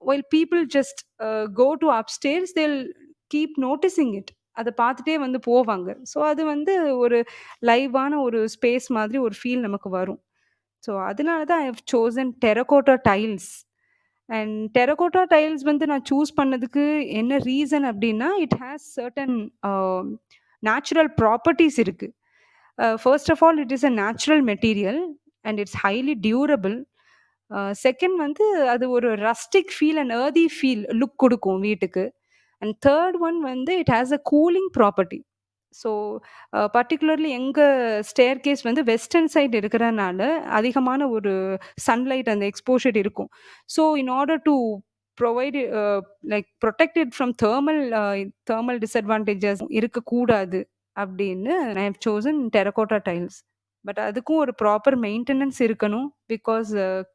while people just go to upstairs, they'll keep noticing it. அத பார்த்துட்டே வந்து போவாங்க. ஸோ அது வந்து ஒரு லைவான ஒரு ஸ்பேஸ் மாதிரி ஒரு ஃபீல் நமக்கு வரும். ஸோ அதனால தான் I have chosen terracotta tiles. And terracotta tiles வந்து நான் சூஸ் பண்ணதுக்கு என்ன ரீசன் அப்டின்னா, it has certain a natural properties இருக்கு. First of all it is a natural material and it's highly durable. Second வந்து அது ஒரு rustic feel and earthy feel look குடுக்கும் வீட்டுக்கு. அண்ட் தேர்ட் ஒன் வந்து it has a cooling property. So particularly எங்க staircase வந்து western side இருக்கிறனால, அதிகமான ஒரு சன்லைட் அந்த எக்ஸ்போஷர் இருக்கும். So in order to provide like protect it from thermal disadvantages இருக்கக்கூடாது அப்படின்னு I have chosen terracotta tiles. But அதுக்கும் ஒரு ப்ராப்பர் மெயின்டெனன்ஸ் இருக்கணும். பிகாஸ்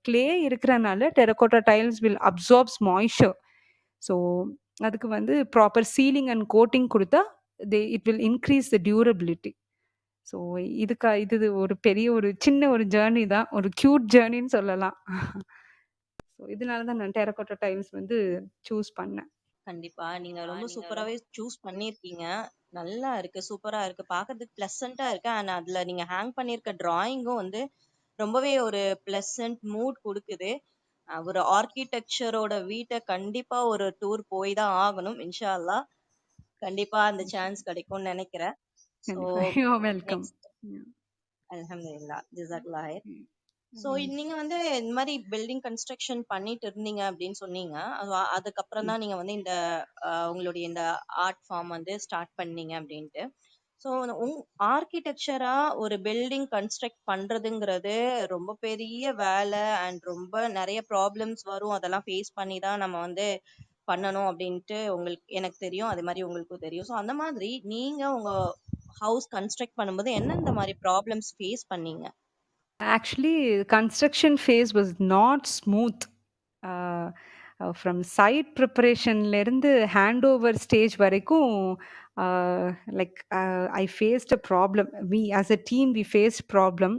கிளே இருக்கிறனால terracotta tiles will absorbs moisture. So அதுக்கு வந்து ப்ராப்பர் சீலிங் அண்ட் கோட்டிங் குடுத்தா, it will increase the durability. So இது ஒரு பெரிய ஒரு சின்ன ஒரு ஜர்னி தான். ஒரு கியூட் ஜர்னின்னு சொல்லலாம். ஸோ இதனால தான் நான் டெரகோட்டா டைல்ஸ் வந்து சூஸ் பண்ணேன். கண்டிப்பா. நீங்க ரொம்ப சூப்பராவே சூஸ் பண்ணியிருக்கீங்க. நல்லா இருக்கு. சூப்பரா இருக்கு. பார்க்கறதுக்கு பிளசன்ட்டா இருக்கு. அண்ட் அதுல நீங்க ஹேங் பண்ணியிருக்க டிராயிங்கும் வந்து ரொம்பவே ஒரு பிளசன்ட் மூட் குடுக்குது. ஒரு ஆர்க்கிடெக்சரோட வீட்ட கண்டிப்பா ஒரு டூர் போய் தான் ஆகணும். இன்ஷா அல்லாஹ். கண்டிப்பா அந்த சான்ஸ் கிடைக்கும்னு நெனைக்கிறேன். ஸோ கண்டிப்பா. You are welcome. நெக்ஸ்ட் அல்ஹம்துலில்லாஹ். ம். ஜஸாக்கல்லாஹ். ம். ஸோ ம். நீங்க வந்து இந்த மாரி பில்டிங் கன்ஸ்ட்ரக்ஷன் பண்ணிட்டு இருந்தீங்க அப்படின்னு சொன்னீங்க. அதுக்கப்புறம் ம். தான் நீங்க வந்து இந்த உங்களுடைய இந்த ஆர்ட் ஃபார்ம் வந்து ஸ்டார்ட் பண்ணீங்க அப்படின்ட்டு. ஸோ ஆர்கிடெக்சரா ஒரு பில்டிங் கன்ஸ்ட்ரக்ட் பண்றதுங்கிறது ரொம்ப பெரிய வேலை அண்ட் ரொம்ப நிறைய ப்ராப்ளம்ஸ் வரும். அதெல்லாம் ஃபேஸ் பண்ணி தான் நம்ம வந்து பண்ணணும் அப்படின்ட்டு உங்களுக்கு எனக்கு தெரியும். அதே மாதிரி உங்களுக்கும் தெரியும். ஸோ அந்த மாதிரி நீங்க உங்க ஹவுஸ் கன்ஸ்ட்ரக்ட் பண்ணும்போது எந்தெந்த மாதிரி ப்ராப்ளம்ஸ் ஃபேஸ் பண்ணீங்க? Actually, construction phase was not smooth. Uh, from site ப்ரிப்பரேஷன்லேருந்து ஹேண்ட் ஓவர் ஸ்டேஜ் வரைக்கும் like I faced a problem. We as a team we faced problem.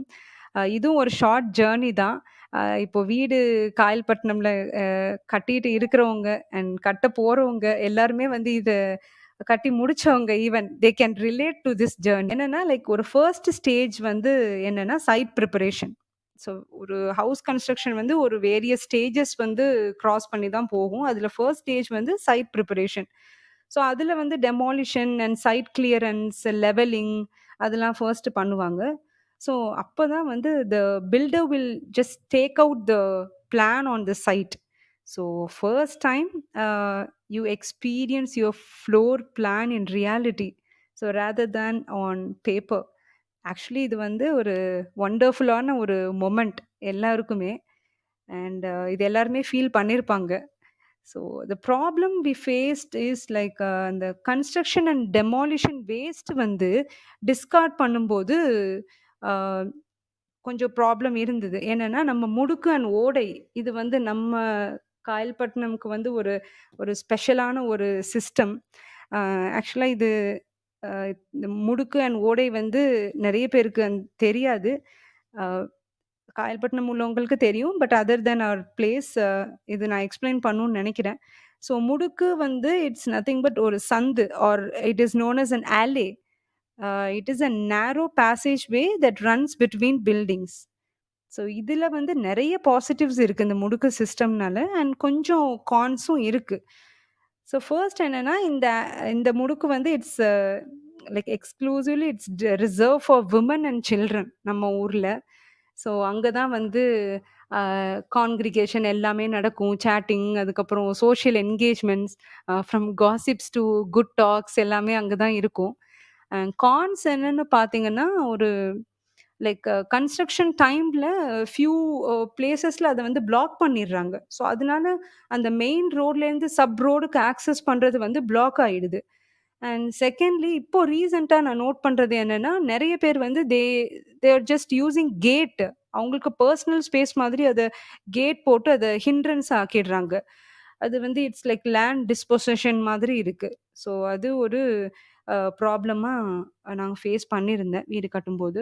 இதுவும் ஒரு ஷார்ட் ஜேர்னி தான். இப்போ வீடு காயல்பட்டினம்ல கட்டிட்டு இருக்கிறவங்க அண்ட் கட்ட போறவங்க எல்லாருமே வந்து இத கட்டி முடிச்சவங்க even they can relate to this journey. என்னன்னா லைக் ஒரு ஃபர்ஸ்ட் ஸ்டேஜ் வந்து என்னன்னா சைட் ப்ரிப்பரேஷன். ஸோ ஒரு ஹவுஸ் கன்ஸ்ட்ரக்ஷன் வந்து ஒரு வேரியஸ் ஸ்டேஜஸ் வந்து கிராஸ் பண்ணி தான் போகும். அதில் ஃபர்ஸ்ட் ஸ்டேஜ் வந்து சைட் ப்ரிப்பரேஷன். ஸோ அதில் வந்து demolition and site clearance, levelling அதெல்லாம் ஃபர்ஸ்ட் பண்ணுவாங்க. ஸோ அப்போ தான் வந்து the builder will just take out the plan on the site. So first time you experience your floor plan in reality. So rather than on paper. Actually இது வந்து ஒரு வண்டர்ஃபுல்லான ஒரு moment எல்லாருக்குமே. அண்ட் இது எல்லாருமே ஃபீல் பண்ணியிருப்பாங்க. So the problem we faced is like அந்த construction and demolition waste வந்து டிஸ்கார்ட் பண்ணும்போது கொஞ்சம் ப்ராப்ளம் இருந்தது. என்னன்னா, நம்ம முடுக்கு அண்ட் ஓடை இது வந்து நம்ம காயல்பட்டினம்க்கு வந்து ஒரு ஒரு ஸ்பெஷலான ஒரு சிஸ்டம். ஆக்சுவலா இது அ இந்த முடுக்கு அண்ட் ஓடை வந்து நெறைய பேருக்கு தெரியாது. அ காயல்பட்டினம் உள்ளவங்களுக்கு தெரியும். But other than our place இது நான் எக்ஸ்ப்ளைன் பண்ணணும்னு நெனைக்கிறேன். ஸோ முடுக்கு வந்து இட்ஸ் நத்திங் பட் ஒரு சந்து or it is known as an alley. It is a narrow passage way that runs between buildings. So இதில வந்து நெறைய பாசிட்டிவ்ஸ் இருக்கு இந்த முடுக்கு சிஸ்டம்னால. அண்ட் கொஞ்சம் கான்ஸும் இருக்கு. ஸோ ஃபர்ஸ்ட் என்னன்னா, இந்த இந்த முடுக்கு வந்து it's like exclusively it's reserve for women and children நம்ம ஊர்ல. ஸோ அங்க தான் வந்து கான்கிரிகேஷன் எல்லாமே நடக்கும். சேட்டிங், அதுக்கப்புறம் social engagements, from gossips to good talks எல்லாமே அங்க தான் இருக்கும். கான்ஸ் என்னன்னு பார்த்தீங்கன்னா, ஒரு லைக் கன்ஸ்ட்ரக்ஷன் டைம்ல ஃபியூ பிளேசஸ்ல அத வந்து பிளாக் பண்ணிடுறாங்க. ஸோ அதனால அந்த மெயின் ரோட்லேருந்து சப் ரோடுக்கு ஆக்சஸ் பண்றது வந்து பிளாக் ஆயிடுது. அண்ட் செகண்ட்லி இப்போ ரீசென்ட்டா நான் நோட் பண்றது என்னன்னா, நெறைய பேர் வந்து they are just using gate. அவங்களுக்கு பெர்சனல் ஸ்பேஸ் மாதிரி அத கேட் போட்டு அத ஹிண்ட்ரன்ஸ் ஆக்கிடுறாங்க. அது வந்து இட்ஸ் லைக் லேண்ட் டிஸ்பொசஷன் மாதிரி இருக்கு. ஸோ அது ஒரு ப்ராப்ளமா நாங்க ஃபேஸ் பண்ணியிருந்தேன் வீடு கட்டும்போது.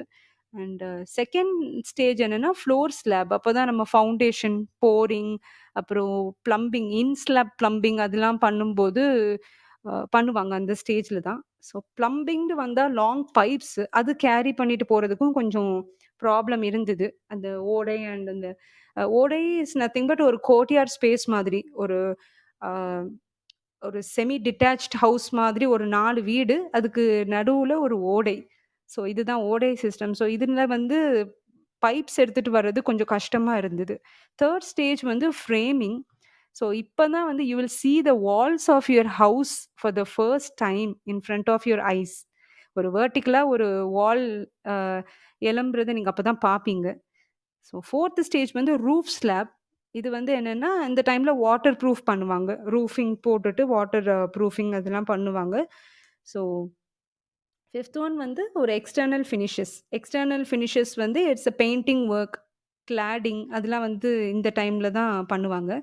அண்ட் செகண்ட் ஸ்டேஜ் என்னன்னா ஃப்ளோர் ஸ்லாப். அப்பதான் நம்ம ஃபவுண்டேஷன், போரிங், அப்புறம் பிளம்பிங், இன் ஸ்லாப் பிளம்பிங் அதெல்லாம் பண்ணும்போது பண்ணுவாங்க அந்த ஸ்டேஜ்ல தான். ஸோ பிளம்பிங்ன்னு வந்தா லாங் பைப்ஸ் அது கேரி பண்ணிட்டு போறதுக்கும் கொஞ்சம் ப்ராப்ளம் இருந்தது. அந்த ஓடை அண்ட் அந்த ஓடை இஸ் நத்திங் பட் ஒரு கோர்ட்யார்ட் ஸ்பேஸ் மாதிரி. ஒரு அ ஒரு செமி டிட்டாச்ட் ஹவுஸ் மாதிரி ஒரு 4 வீடு. அதுக்கு நடுவுல ஒரு ஓடை. ஸோ இதுதான் ஓடை சிஸ்டம். ஸோ இதுல வந்து பைப்ஸ் எடுத்துட்டு வர்றது கொஞ்சம் கஷ்டமா இருந்தது. 3 ஸ்டேஜ் வந்து ஃப்ரேமிங். ஸோ இப்ப தான் வந்து you will see the walls of your house for the first time in front of your eyes. ஒரு வெர்டிகலா ஒரு வால் அ எழும்புறத நீங்க அப்ப தான் பார்ப்பீங்க. ஸோ 4த் ஸ்டேஜ் வந்து ரூஃப் ஸ்லாப். இது வந்து என்னன்னா, இந்த டைம்ல வாட்டர் ப்ரூஃப் பண்ணுவாங்க. ரூஃபிங் போட்டுட்டு வாட்டர் ப்ரூஃபிங் அதெல்லாம் பண்ணுவாங்க. ஸோ 5த் ஒன் வந்து ஒரு எக்ஸ்டர்னல் ஃபினிஷஸ். எக்ஸ்டர்னல் ஃபினிஷஸ் வந்து it's a painting work, cladding அதெல்லாம் வந்து இந்த டைம்ல தான் பண்ணுவாங்க.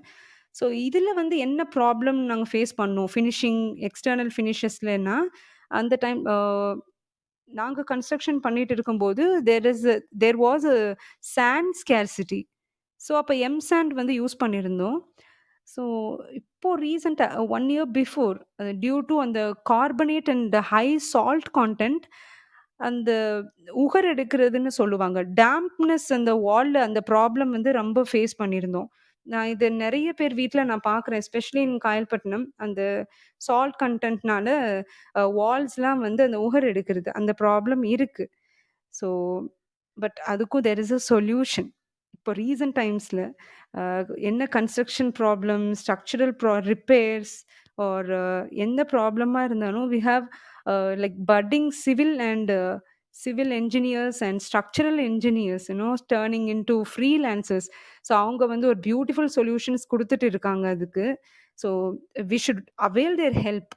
ஸோ இதில வந்து என்ன ப்ராப்ளம் நாங்க ஃபேஸ் பண்ணோம், ஃபினிஷிங் எக்ஸ்டர்னல் ஃபினிஷஸ்லன்னா, அந்த டைம் நாங்க கன்ஸ்ட்ரக்ஷன் பண்ணிட்டு இருக்கும்போது, there was a sand scarcity. So அப்ப எம் சாண்ட் வந்து யூஸ் பண்ணியிருந்தோம். ஸோ இப்போ ரீசென்ட்டா 1 இயர் பிஃபோர் டியூ டூ அந்த carbonate and high salt content அந்த உகர் எடுக்கிறதுன்னு சொல்லுவாங்க. டேம்ப்னஸ் அந்த வால்ல அந்த ப்ராப்ளம் வந்து ரொம்ப ஃபேஸ் பண்ணியிருந்தோம். நான் இது நெறைய பேர் வீட்ல நான் பார்க்குறேன். Especially in Kayalpattinam. அந்த சால்ட் கன்டென்ட்னால வால்ஸ்லாம் வந்து அந்த உகர் எடுக்கிறது. அந்த ப்ராப்ளம் இருக்கு. ஸோ பட் அதுக்கும் தேர் இஸ் அ சொல்யூஷன். இப்போ ரீசன்ட் டைம்ஸ்ல என்ன construction problem, structural repairs or எந்த ப்ராப்ளமா இருந்தாலும் we have like putting civil engineers and structural engineers turning into freelancers. So அவங்க வந்து ஒரு பியூட்டிஃபுல் சொல்யூஷன்ஸ் குடுத்துட்டு இருக்காங்க அதுக்கு. So we should avail their help.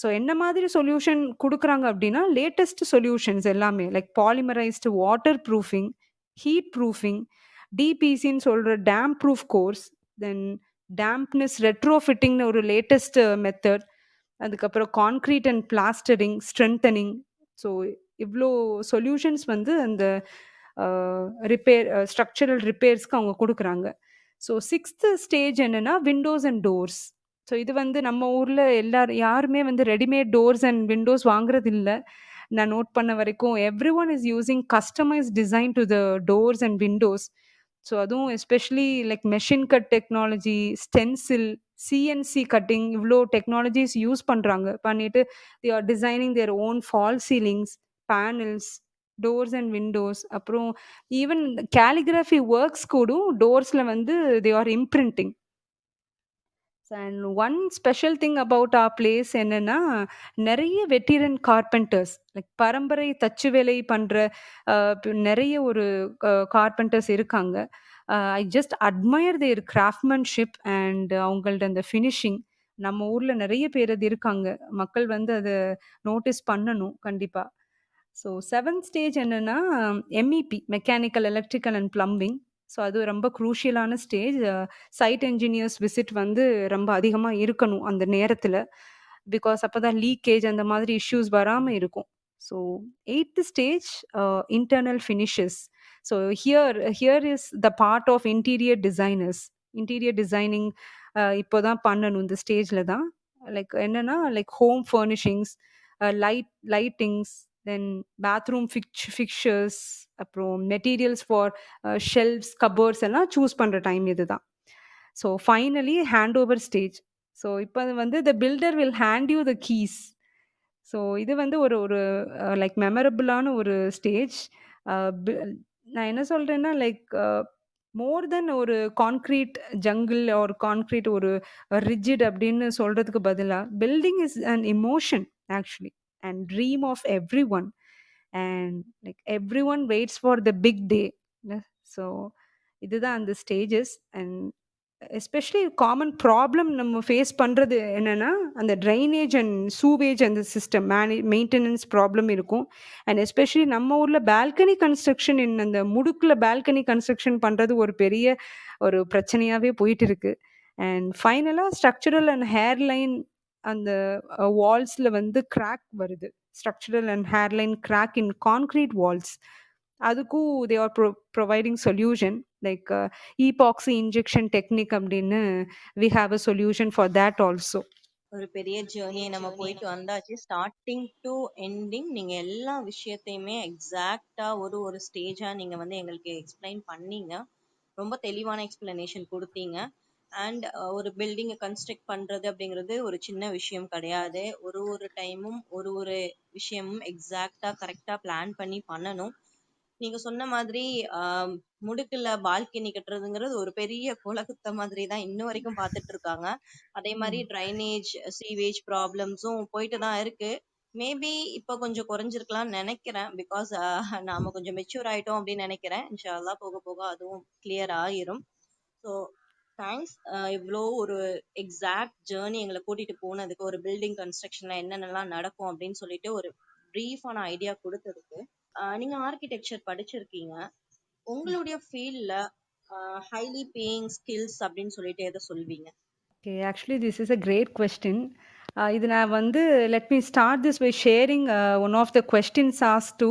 So என்ன மாதிரி சொல்யூஷன் குடுக்குறாங்க அப்டின்னா, லேட்டஸ்ட் சொல்யூஷன்ஸ் எல்லாமே like polymerized water proofing, heat proofing, டிபிசின்னு சொல்ற damp proof course, then dampness ரெட்ரோஃபிட்டிங்னு ஒரு லேட்டஸ்ட் மெத்தட். அதுக்கப்புறம் concrete and plastering, strengthening. So இவ்ளோ சொல்யூஷன்ஸ் வந்து அந்த ரிப்பேர் ஸ்ட்ரக்சரல் ரிப்பேர்ஸ்க்கு அவங்க குடுக்குறாங்க. ஸோ 6த் ஸ்டேஜ் என்னன்னா, விண்டோஸ் அண்ட் டோர்ஸ். ஸோ இது வந்து நம்ம ஊர்ல யாருமே வந்து ரெடிமேட் டோர்ஸ் அண்ட் விண்டோஸ் வாங்குறதில்ல. நான் நோட் பண்ண வரைக்கும் everyone is using customised design to the doors and windows. So அதுவும் especially like machine cut technology, stencil, CNC cutting இவ்ளோ டெக்னாலஜிஸ் யூஸ் பண்றாங்க. பண்ணிட்டு they are designing their own fall ceilings, panels, doors and windows. அப்புறம் even calligraphy works கூடும் டோர்ஸ்ல வந்து they are imprinting. And one special thing about our place என்னன்னா, நெறைய வெட்டீரன் carpenters like பரம்பரை தச்சு வேலை பண்ற நெறைய ஒரு கார்பெண்டர்ஸ் இருக்காங்க. I just admire their craftsmanship and அவங்கள்ட அந்த ஃபினிஷிங். நம்ம ஊர்ல நெறைய பேர் அது இருக்காங்க. மக்கள் வந்து அத நோட்டீஸ் பண்ணணும் கண்டிப்பா. ஸோ 7த் ஸ்டேஜ் என்னன்னா, MEP mechanical, electrical and plumbing. So அது ரொம்ப குரூஷியலான ஸ்டேஜ். சைட் என்ஜினியர்ஸ் விசிட் வந்து ரொம்ப அதிகமா இருக்கணும் அந்த நேரத்துல. பிகாஸ் அப்பதான் லீக்கேஜ் அந்த மாதிரி இஷ்யூஸ் வராம இருக்கும். ஸோ 8த் stage internal finishes. So here is the part of interior designers. Interior designing இப்போதான் பண்ணணும் இந்த ஸ்டேஜ்ல தான். லைக் என்னன்னா, like home furnishings, lightings, then bathroom fixtures, அப்புறம் மெட்டீரியல்ஸ் ஃபார் ஷெல்ஃப்ஸ், கப்போர்ட்ஸ் எல்லாம் சூஸ் பண்ற டைம் இதுதான். So finally hand over stage. So இப்போ வந்து the builder will hand you the keys. So இது வந்து ஒரு ஒரு லைக் மெமரபிளான ஒரு ஸ்டேஜ். நான் என்ன சொல்றேன்னா, லைக் மோர் தென் ஒரு கான்கிரீட் ஜங்கிள் ஒரு கான்கிரீட் ஒரு ரிஜிட் அப்படின்னு சொல்றதுக்கு பதிலா, building is an emotion actually and dream of everyone. And like everyone waits for the big day. So இதுதான் அந்த stages. And especially common problem நம்ம face பண்றது என்னன்னா, அந்த ட்ரைனேஜ் அண்ட் சூவேஜ் அந்த சிஸ்டம் மெயின்டெனன்ஸ் ப்ராப்ளம் இருக்கும். And especially நம்ம ஊர்ல பால்கனி கன்ஸ்ட்ரக்ஷன் அந்த முடுக்குல பால்கனி கன்ஸ்ட்ரக்ஷன் பண்றது ஒரு பெரிய ஒரு பிரச்சனையாவே போயிட்டு இருக்கு. அண்ட் ஃபைனலா ஸ்ட்ரக்சரல் அண்ட் ஹேர்லைன் அந்த வால்ஸ்ல வந்து கிராக் வருது. Structural and hairline crack in concrete walls. அதுக்கும் they are providing solution like epoxy injection technique அப்படின்னு we have a solution for that also. ஒரு பெரிய ஜேர்னியை நம்ம போயிட்டு வந்தாச்சு. ஸ்டார்டிங் டு எண்டிங் நீங்க எல்லா விஷயத்தையுமே எக்ஸாக்டா ஒரு ஒரு ஸ்டேஜா நீங்க வந்து எங்களுக்கு எக்ஸ்பிளைன் பண்ணீங்க. ரொம்ப தெளிவான எக்ஸ்பிளனேஷன் கொடுத்தீங்க. அண்ட் ஒரு பில்டிங்கை கன்ஸ்ட்ரக்ட் பண்றது அப்படிங்கிறது ஒரு சின்ன விஷயம் கிடையாது. ஒரு ஒரு டைமும் ஒரு ஒரு விஷயமும் எக்ஸாக்டா கரெக்டா பிளான் பண்ணி பண்ணணும். நீங்க சொன்ன மாதிரி ஆஹ் முடுக்குல பால்கனி கட்டுறதுங்கிறது ஒரு பெரிய குலகுத்த மாதிரி தான் இன்ன வரைக்கும் பார்த்துட்டு இருக்காங்க. அதே மாதிரி ட்ரைனேஜ் சீவேஜ் ப்ராப்ளம்ஸும் போயிட்டு தான் இருக்கு. மேபி இப்ப கொஞ்சம் குறைஞ்சிருக்கலாம்னு நினைக்கிறேன். பிகாஸ் நாம கொஞ்சம் மெச்சூர் ஆயிட்டோம் அப்படின்னு நினைக்கிறேன். இன்ஷால்லா போக போக அதுவும் கிளியர் ஆயிரும். So thanks. இவ்வளோ ஒரு எக்ஸாக்ட் ஜேர்னி எங்களை கூட்டிட்டு போனதுக்கு, ஒரு பில்டிங் கன்ஸ்ட்ரக்ஷன்ல என்னென்னலாம் நடக்கும் அப்படின்னு சொல்லிட்டு ஒரு ப்ரீஃபான ஐடியா கொடுத்ததுக்கு. நீங்க ஆர்கிடெக்சர் படிச்சிருக்கீங்க. உங்களுடைய ஃபீல்ட்ல ஹைலி பேயிங் ஸ்கில்ஸ் அப்படின்னு சொல்லிட்டு எதை சொல்வீங்க? Okay, actually this is a great question. இது நான் வந்து let me start this by sharing one of the questions as to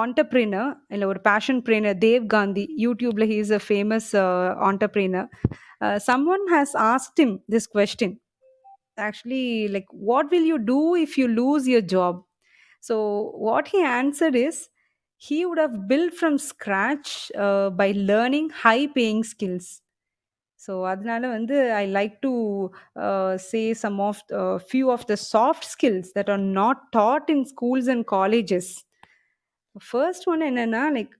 entrepreneur இல்லை ஒரு பேஷன் ப்ரேனர் தேவ் காந்தி. யூடியூப்ல he is a famous entrepreneur. Someone has asked him this question actually, like, what will you do if you lose your job? So what he answered is, he would have built from scratch by learning high paying skills. So அதனால வந்து I like to say some of few of the soft skills that are not taught in schools and colleges. First one என்னன்னா, like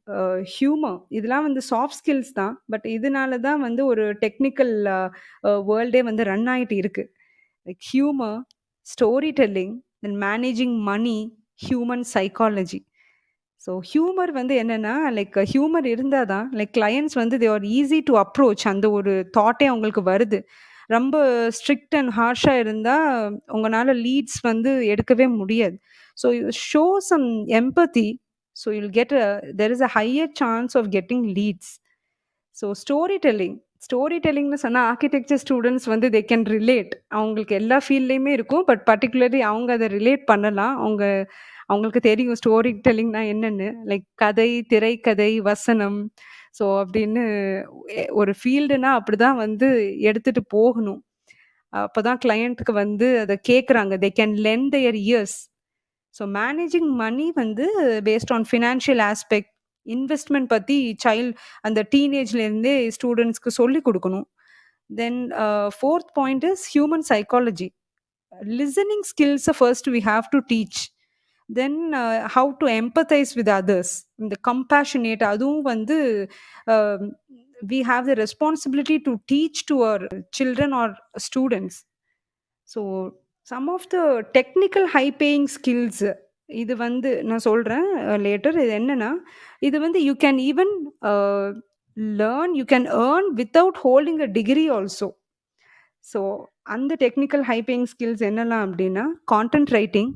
humour. இதெல்லாம் வந்து soft skills தான். But இதனால தான் வந்து ஒரு டெக்னிக்கல் வேர்ல்டே வந்து ரன் ஆயிட்டு இருக்கு. Like humour, story telling, then managing money, human psychology. So humour வந்து என்னன்னா, லைக் ஹியூமர் இருந்தால் தான் லைக் கிளையண்ட்ஸ் வந்து they are easy to approach. அந்த ஒரு தாட்டே அவங்களுக்கு வருது. ரொம்ப ஸ்ட்ரிக்ட் அண்ட் ஹார்ஷாக இருந்தால் உங்களால் லீட்ஸ் வந்து எடுக்கவே முடியாது. So show some empathy. So you'll get there is a higher chance of getting leads. So story telling, story டெல்லிங்னு சொன்னா ஆர்க்கிடெக்சர் ஸ்டூடண்ட்ஸ் வந்து தே கேன் ரிலேட். அவங்களுக்கு எல்லா ஃபீல்ட்லயுமே இருக்கும். பட் பர்ட்டிகுலர்லி அவங்க அத ரிலேட் பண்ணலாம். அவங்களுக்கு தெரியும் ஸ்டோரி டெல்லிங்னா என்னன்னு. லைக் கதை, திரைக்கதை, வசனம். ஸோ அப்படின்னு ஒரு ஃபீல்டுனா அப்படிதான் வந்து எடுத்துட்டு போகணும். அப்பதான் கிளையண்ட்டுக்கு வந்து அத கேட்குறாங்க. They can lend their ears. So managing money வந்து based on financial aspect, investment பத்தி அந்த டீனேஜ்லேருந்தே ஸ்டூடெண்ட்ஸ்க்கு சொல்லிக் குடுக்கணும். Then 4th point is human psychology. Listening skills first we have to teach. Then how to empathise with others. இந்த compassionate அதுவும் வந்து we have the responsibility to teach to our children or students. So some of the technical high paying skills இது வந்து நான் சொல்கிறேன் later. இது என்னன்னா, இது வந்து you can even learn, you can earn without holding a degree also. So அந்த technical high paying skills என்னெல்லாம் அப்படின்னா, content writing,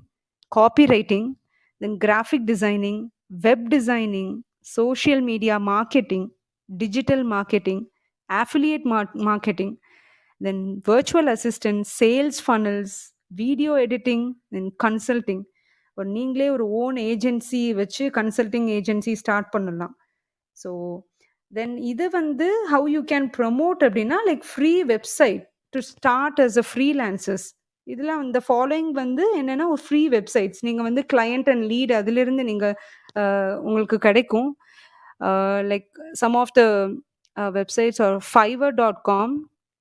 copy writing, then graphic designing, web designing, social media marketing, digital marketing, affiliate marketing, then virtual assistant, sales funnels, video editing, then consulting. ஒரு நீங்களே ஒரு own agency வச்சு consulting agency start பண்ணலாம். So then இது வந்து how you can promote அப்படின்னா, like free website to start as a freelancers. இதெல்லாம் இந்த ஃபாலோயிங் வந்து என்னன்னா, ஒரு ஃப்ரீ வெப்சைட்ஸ் நீங்கள் வந்து கிளையண்ட் அண்ட் லீட் அதிலிருந்து நீங்கள் உங்களுக்கு கிடைக்கும். Like some of the websites are fiverr.com,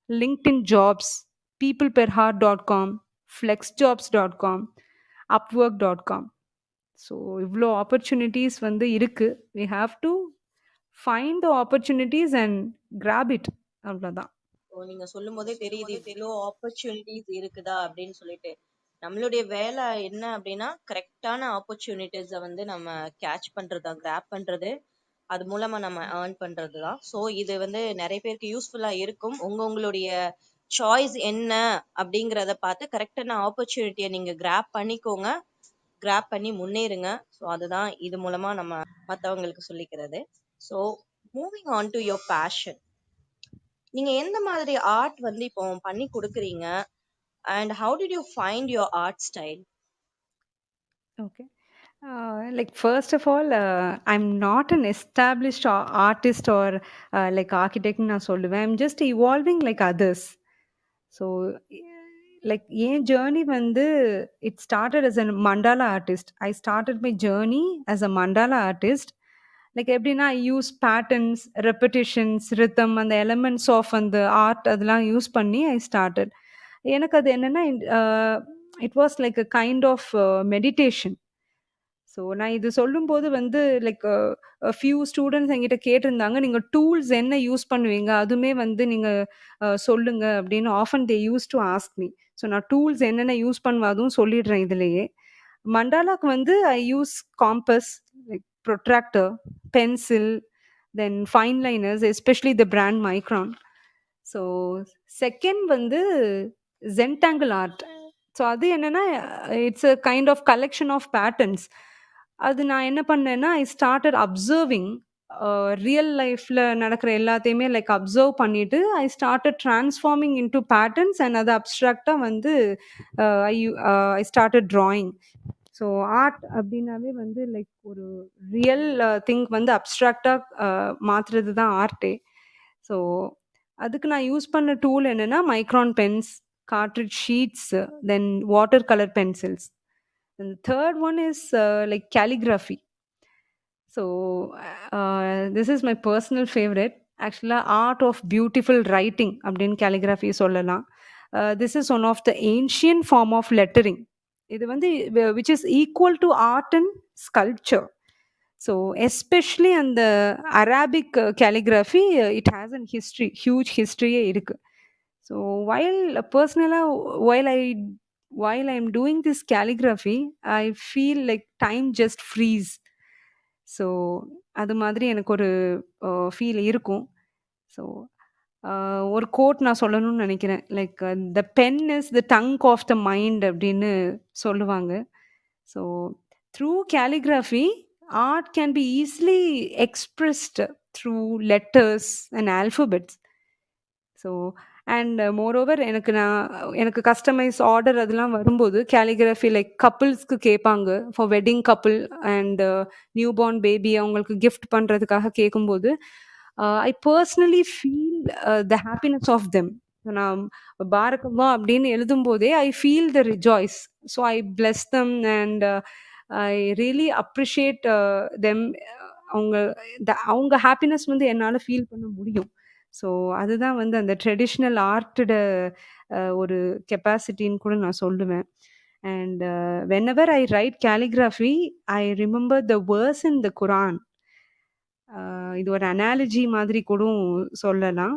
LinkedIn jobs, peopleperheart.com, flexjobs.com, upwork.com. So இவ்வளோ ஆப்பர்ச்சுனிட்டிஸ் வந்து இருக்கு. We have to find the opportunities and grab it. அவ்வளோதான். ஓ, நீங்க சொல்லும் போதே தெரியுது இவ்வளோ ஆப்பர்ச்சுனிட்டிஸ் இருக்குதா அப்படின்னு சொல்லிட்டு. நம்மளுடைய வேலை என்ன அப்படின்னா, கரெக்டான ஆப்பர்ச்சுனிட்டிஸை வந்து நம்ம கேட்ச் பண்றதா, கிராப் பண்றது, அது மூலமா நம்ம ஏர்ன் பண்றது தான். ஸோ இது வந்து நிறைய பேருக்கு யூஸ்ஃபுல்லா இருக்கும். உங்களுடைய சாய்ஸ் என்ன அப்படிங்கிறத பார்த்து கரெக்டான ஆப்பர்ச்சுனிட்டியை நீங்க கிராப் பண்ணிக்கோங்க, கிராப் பண்ணி முன்னேறுங்க. ஸோ அதுதான் இது மூலமா நம்ம மற்றவங்களுக்கு சொல்லிக்கிறது. So moving on to your passion, நீங்க எந்த மாதிரி ஆர்ட் வந்து இப்போ பண்ணி கொடுக்குறீங்க, and how did you find your art style? Okay. Like first of all, I'm not an established artist or like architect நான் சொல்லுவேன். I'm just evolving like others. So like என் ஜேர்னி வந்து it started as a mandala artist. I started my journey as a mandala artist. Like எப்படின்னா, I use patterns, repetitions, rhythm, அந்த elements of அந்த art அதெல்லாம் use பண்ணி I started. எனக்கு அது என்னன்னா, it was like a kind of meditation. So நான் இது சொல்லும்போது வந்து லைக் ஃபியூ ஸ்டூடெண்ட்ஸ் என்கிட்ட கேட்டிருந்தாங்க, நீங்கள் டூல்ஸ் என்ன யூஸ் பண்ணுவீங்க, அதுவுமே வந்து நீங்கள் சொல்லுங்க அப்படின்னு. Often they use to ask me. So நான் டூல்ஸ் என்னென்ன யூஸ் பண்ணுவேன் அதுவும் சொல்லிடுறேன் இதுலேயே. மண்டாலாக்கு வந்து I use compass, like protractor, pencil, then fine liners, especially the brand Micron. So second வந்து ஜென்டாங்கிள் ஆர்ட். ஸோ அது என்னன்னா, it's a kind of collection of patterns. அது நான் என்ன பண்ணேன்னா, ஐ ஸ்டார்டட் அப்சர்விங் ரியல் லைஃப்ல நடக்கிற எல்லாத்தையுமே லைக் அப்சர்வ் பண்ணிட்டு I started transforming into patterns and அதை அப்ட்ராக்டா வந்து I started drawing. So art அப்படின்னாவே வந்து லைக் ஒரு ரியல் திங் வந்து அப்ட்ராக்டா மாத்துறது தான் ஆர்ட்டே. ஸோ அதுக்கு நான் யூஸ் பண்ண டூல் என்னன்னா, micron pens, cartridge sheets, then watercolor pencils. And the third one is like calligraphy. So this is my personal favorite. Actually, art of beautiful writing அப்படின்னு calligraphy சொல்லலாம். This is one of the ancient form of lettering. இது வந்து which is equal to art and sculpture. So especially அந்த Arabic calligraphy, it has a history, huge history இருக்கு. So while personally, while I while I'm doing this calligraphy, I feel like time just freeze. So அது மாதிரி எனக்கு ஒரு feel இருக்கும். So ஒரு code நான் சொல்லணும்னு நினைக்கிறேன். Like the pen is the tongue of the mind அப்படின்னு சொல்லுவாங்க. So through calligraphy art can be easily expressed through letters and alphabets. So and moreover எனக்கு கஸ்டமைஸ் ஆர்டர் அதெல்லாம் வரும்போது கேலிகிராஃபி லைக் கப்புள்ஸ்க்கு கேட்பாங்க for wedding couple and new born baby அவங்களுக்கு gift பண்ணுறதுக்காக கேட்கும்போது I personally feel the happiness of them. நான் பாரக்கம்மா அப்படின்னு எழுதும்போதே I feel the rejoice. So I bless them and I really appreciate them. அவங்க அவங்க ஹாப்பினஸ் வந்து என்னால் ஃபீல் பண்ண முடியும். ஸோ அதுதான் வந்து அந்த ட்ரெடிஷ்னல் ஆர்ட்டோட ஒரு கெப்பாசிட்டின்னு கூட நான் சொல்லுவேன். And whenever I write calligraphy I remember the verse in the Quran. இது ஒரு அனாலஜி மாதிரி கூட சொல்லலாம்.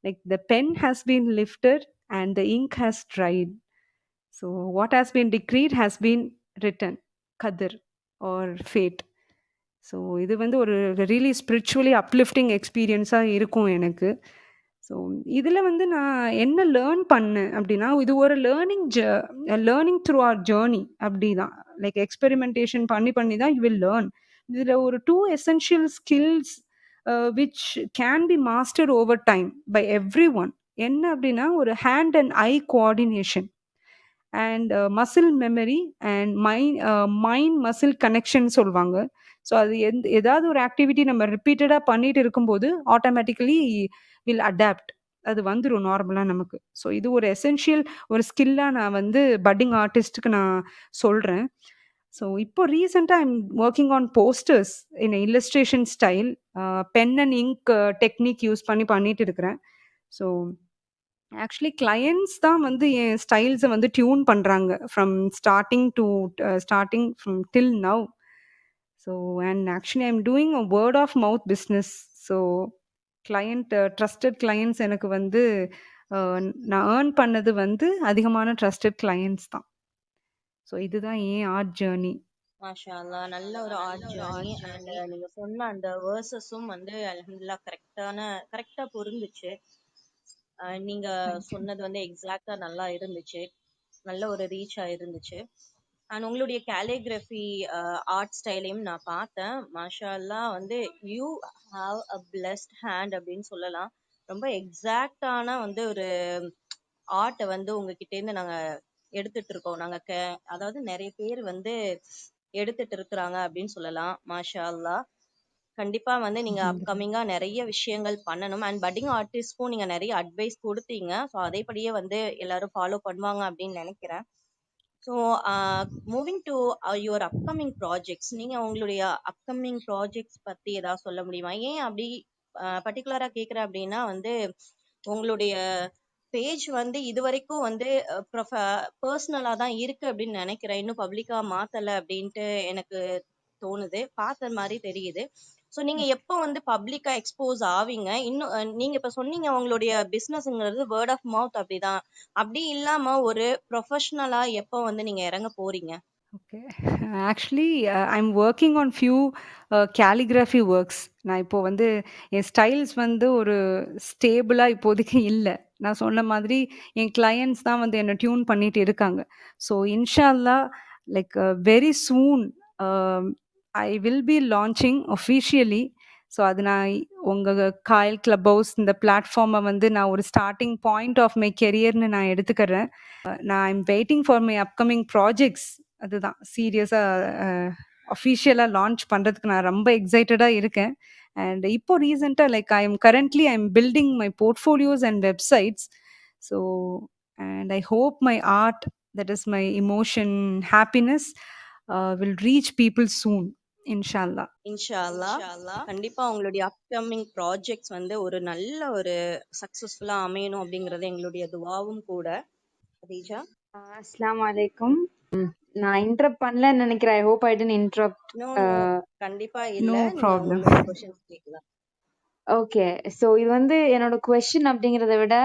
Like the pen has been lifted and the ink has dried. So what has been decreed has been written. கதிர் or fate. So இது வந்து ஒரு really spiritually uplifting எக்ஸ்பீரியன்ஸாக இருக்கும் எனக்கு. ஸோ இதில் வந்து நான் என்ன லேர்ன் பண்ணேன் அப்படின்னா, இது ஒரு லேர்னிங் த்ரூ ஆர் ஜேர்னி அப்படி தான். லைக் எக்ஸ்பெரிமெண்டேஷன் பண்ணி பண்ணி தான் யூ வில் லேர்ன். இதில் ஒரு 2 essential skills which can be mastered over time by everyone. என்ன அப்படின்னா, ஒரு hand and eye coordination and muscle memory and mind muscle connection சொல்லுவாங்க. ஸோ அது ஏதாவது ஒரு ஆக்டிவிட்டி நம்ம ரிப்பீட்டடாக பண்ணிட்டு இருக்கும்போது ஆட்டோமேட்டிக்கலி வில் அடாப்ட். அது வந்துடும் நார்மலாக நமக்கு. ஸோ இது ஒரு எசென்ஷியல் ஒரு ஸ்கில்லாக நான் வந்து பட்டிங் ஆர்டிஸ்ட்டுக்கு நான் சொல்கிறேன். ஸோ இப்போ ரீசெண்டாக I'm working on posters in illustration style. Pen and ink technique use பண்ணி பண்ணிட்டு இருக்கிறேன். ஸோ ஆக்சுவலி கிளையண்ட்ஸ் தான் வந்து என் ஸ்டைல்ஸை வந்து டியூன் பண்ணுறாங்க from starting from till now. So and actually I'm doing a word of mouth business. So trusted clients எனக்கு வந்து நான் ஏர்ன் பண்ணது வந்து அதிகமான ட்ரஸ்டட் கிளையண்ட்ஸ் தான். ஸோ இதுதான் ஏன் ஆர்ட் ஜேர்னி. மாஷா அல்லாஹ், நல்ல ஒரு ஆர்ட் ஜேர்னி. அண்ட் நீங்க சொன்ன அந்த வேர்சஸும் வந்து அல்ஹம்துலில்லாஹ் கரெக்டா புரிஞ்சுச்சு. நீங்க தேங்க்யூ. சொன்னது வந்து எக்ஸாக்டா நல்லா இருந்துச்சு, நல்ல ஒரு ரீச்சா இருந்துச்சு. அண்ட் உங்களுடைய கேலிகிராஃபி ஆர்ட் ஸ்டைலையும் நான் பார்த்தேன். மாஷா அல்லாஹ், வந்து you have a blessed hand அப்படின்னு சொல்லலாம். ரொம்ப எக்ஸாக்டான வந்து ஒரு ஆர்ட்டை வந்து உங்ககிட்ட இருந்து நாங்க எடுத்துட்டு இருக்கோம். அதாவது நிறைய பேர் வந்து எடுத்துட்டு இருக்கிறாங்க அப்படின்னு சொல்லலாம். மாஷா அல்லாஹ், கண்டிப்பா வந்து நீங்க அல்ஹம்துலில்லாஹ். அப்கமிங்கா நிறைய விஷயங்கள் பண்ணணும். அண்ட் பட்டிங் ஆர்டிஸ்ட்க்கும் நீங்க நிறைய அட்வைஸ் கொடுத்தீங்க. ஸோ அதேபடியே வந்து எல்லாரும் ஃபாலோ பண்ணுவாங்க அப்படின்னு நினைக்கிறேன். So moving to your upcoming projects, நீங்க உங்களுடைய அப்கமிங் ப்ராஜெக்ட்ஸ் பத்தி ஏதாவது சொல்ல முடியுமா? ஏன் அப்படி பர்டிகுலரா கேக்குறேன் அப்படின்னா வந்து, உங்களுடைய பேஜ் வந்து இதுவரைக்கும் வந்து பர்சனலா தான் இருக்கு அப்படின்னு நினைக்கிறேன். இன்னும் பப்ளிக்கா மாத்தல அப்படின்ட்டு எனக்கு தோணுது, பார்த்த மாதிரி தெரியுது. ஸோ நீங்க எப்போ வந்து பப்ளிக்கா எக்ஸ்போஸ் ஆவீங்க? இன்னும் நீங்க இப்ப சொன்னீங்க உங்களுடைய பிசினஸ்ங்கிறது வேர்ட் ஆஃப் மவுத் அப்படிதான். அப்படி இல்லாம ஒரு ப்ரொஃபஷனலா எப்போ வந்து நீங்க இறங்க போறீங்க? Okay. Actually I'm working on few calligraphy works. நான் இப்போ வந்து என் ஸ்டைல்ஸ் வந்து ஒரு ஸ்டேபிளாக இப்போதைக்கு இல்லை. நான் சொன்ன மாதிரி என் கிளையண்ட்ஸ் தான் வந்து என்னை டியூன் பண்ணிட்டு இருக்காங்க. ஸோ இன்ஷா அல்லாஹ் like very soon I will be launching officially. So அது நான் உங்கள் காயல் கிளப் ஹவுஸ் இந்த பிளாட்ஃபார்மை வந்து நான் ஒரு ஸ்டார்டிங் பாயிண்ட் ஆஃப் மை கெரியர்னு நான் எடுத்துக்கிறேன். நான் I'm waiting for my upcoming projects. அதுதான் சீரியஸாக அஃபிஷியலாக லான்ச் பண்ணுறதுக்கு நான் ரொம்ப எக்ஸைட்டடாக இருக்கேன். அண்ட் இப்போ ரீசெண்டாக like I am building my portfolios and websites. So and I hope my art, that is my emotion, happiness will reach people soon இன்ஷா அல்லாஹ். இன்ஷா அல்லாஹ், கண்டிப்பா உங்களுடைய அப்கமிங் ப்ராஜெக்ட்ஸ் வந்து ஒரு நல்ல ஒரு சக்சஸ்ஃபுல்லா அமையணும் அப்படிங்கறது எங்களுடைய துவாவும் கூட. அதீஜா? அஸ்ஸலாமு அலைக்கும். நான் இன்டரப்ட் பண்ணலன்னு நினைக்கிறேன். I hope I didn't interrupt. No no, கண்டிப்பா இல்ல. நோ நீங்க ப்ராப்ளம். உங்களுடைய கொஸ்டின்ஸ் கேட்கலாம். ஓகே. ஸோ இது வந்து என்னோட கொஸ்டின் அப்படிங்கிறத விட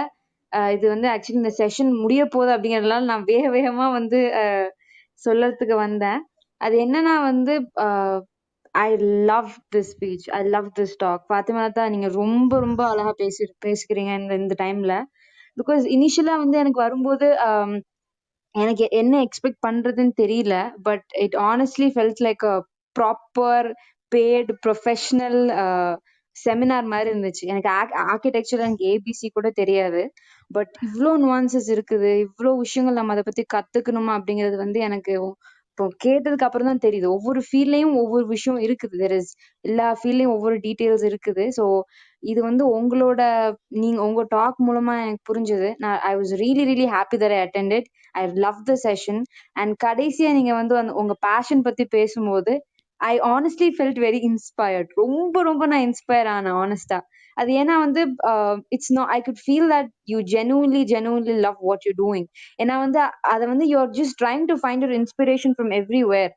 இது வந்து ஆக்சுவலி இந்த செஷன் முடிய போகுது அப்படிங்கிறதுனால நான் வேக வேகமா வந்து சொல்லறதுக்கு வந்தேன். அது என்னன்னா வந்து I love this speech, I love this talk. Fatima தான், நீங்க ரொம்ப ரொம்ப அழகா பேசுகிறீங்க இந்த இந்த டைம்ல. பிகாஸ் இனிஷியலா வந்து எனக்கு வரும்போது எனக்கு என்ன எக்ஸ்பெக்ட் பண்றதுன்னு தெரியல. But it honestly felt like a proper paid professional seminar மாதிரி இருந்துச்சு. எனக்கு ஆர்க்கிடெக்சர் எனக்கு ஏபிசி கூட தெரியாது. பட் இவ்ளோ nuances இருக்குது, இவ்ளோ விஷயங்கள் நம்ம அத பத்தி கத்துக்கணுமா அப்படிங்கிறது வந்து எனக்கு இப்போ கேட்டதுக்கு அப்புறம் தான் தெரியுது. ஒவ்வொரு ஃபீல்ட்லயும் ஒவ்வொரு விஷயம் இருக்குது. எல்லா ஃபீல்ட்லயும் ஒவ்வொரு டீடைல்ஸ் இருக்குது. ஸோ இது வந்து நீங்க உங்க டாக் மூலமா எனக்கு புரிஞ்சது. I was really happy that I attended. I love the session. And கடைசியா நீங்க வந்து உங்க பேஷன் பத்தி பேசும்போது I honestly felt very inspired. ரொம்ப ரொம்ப நான் இன்ஸ்பயர் ஆனேன் ஹானஸ்டா. அது ஏன்னா வந்து it's no I could feel that you genuinely love what you doing. ஏன்னா வந்து அதை வந்து you are just trying to find ஒரு இன்ஸ்பிரேஷன் ஃப்ரம் எவ்ரிவேர்.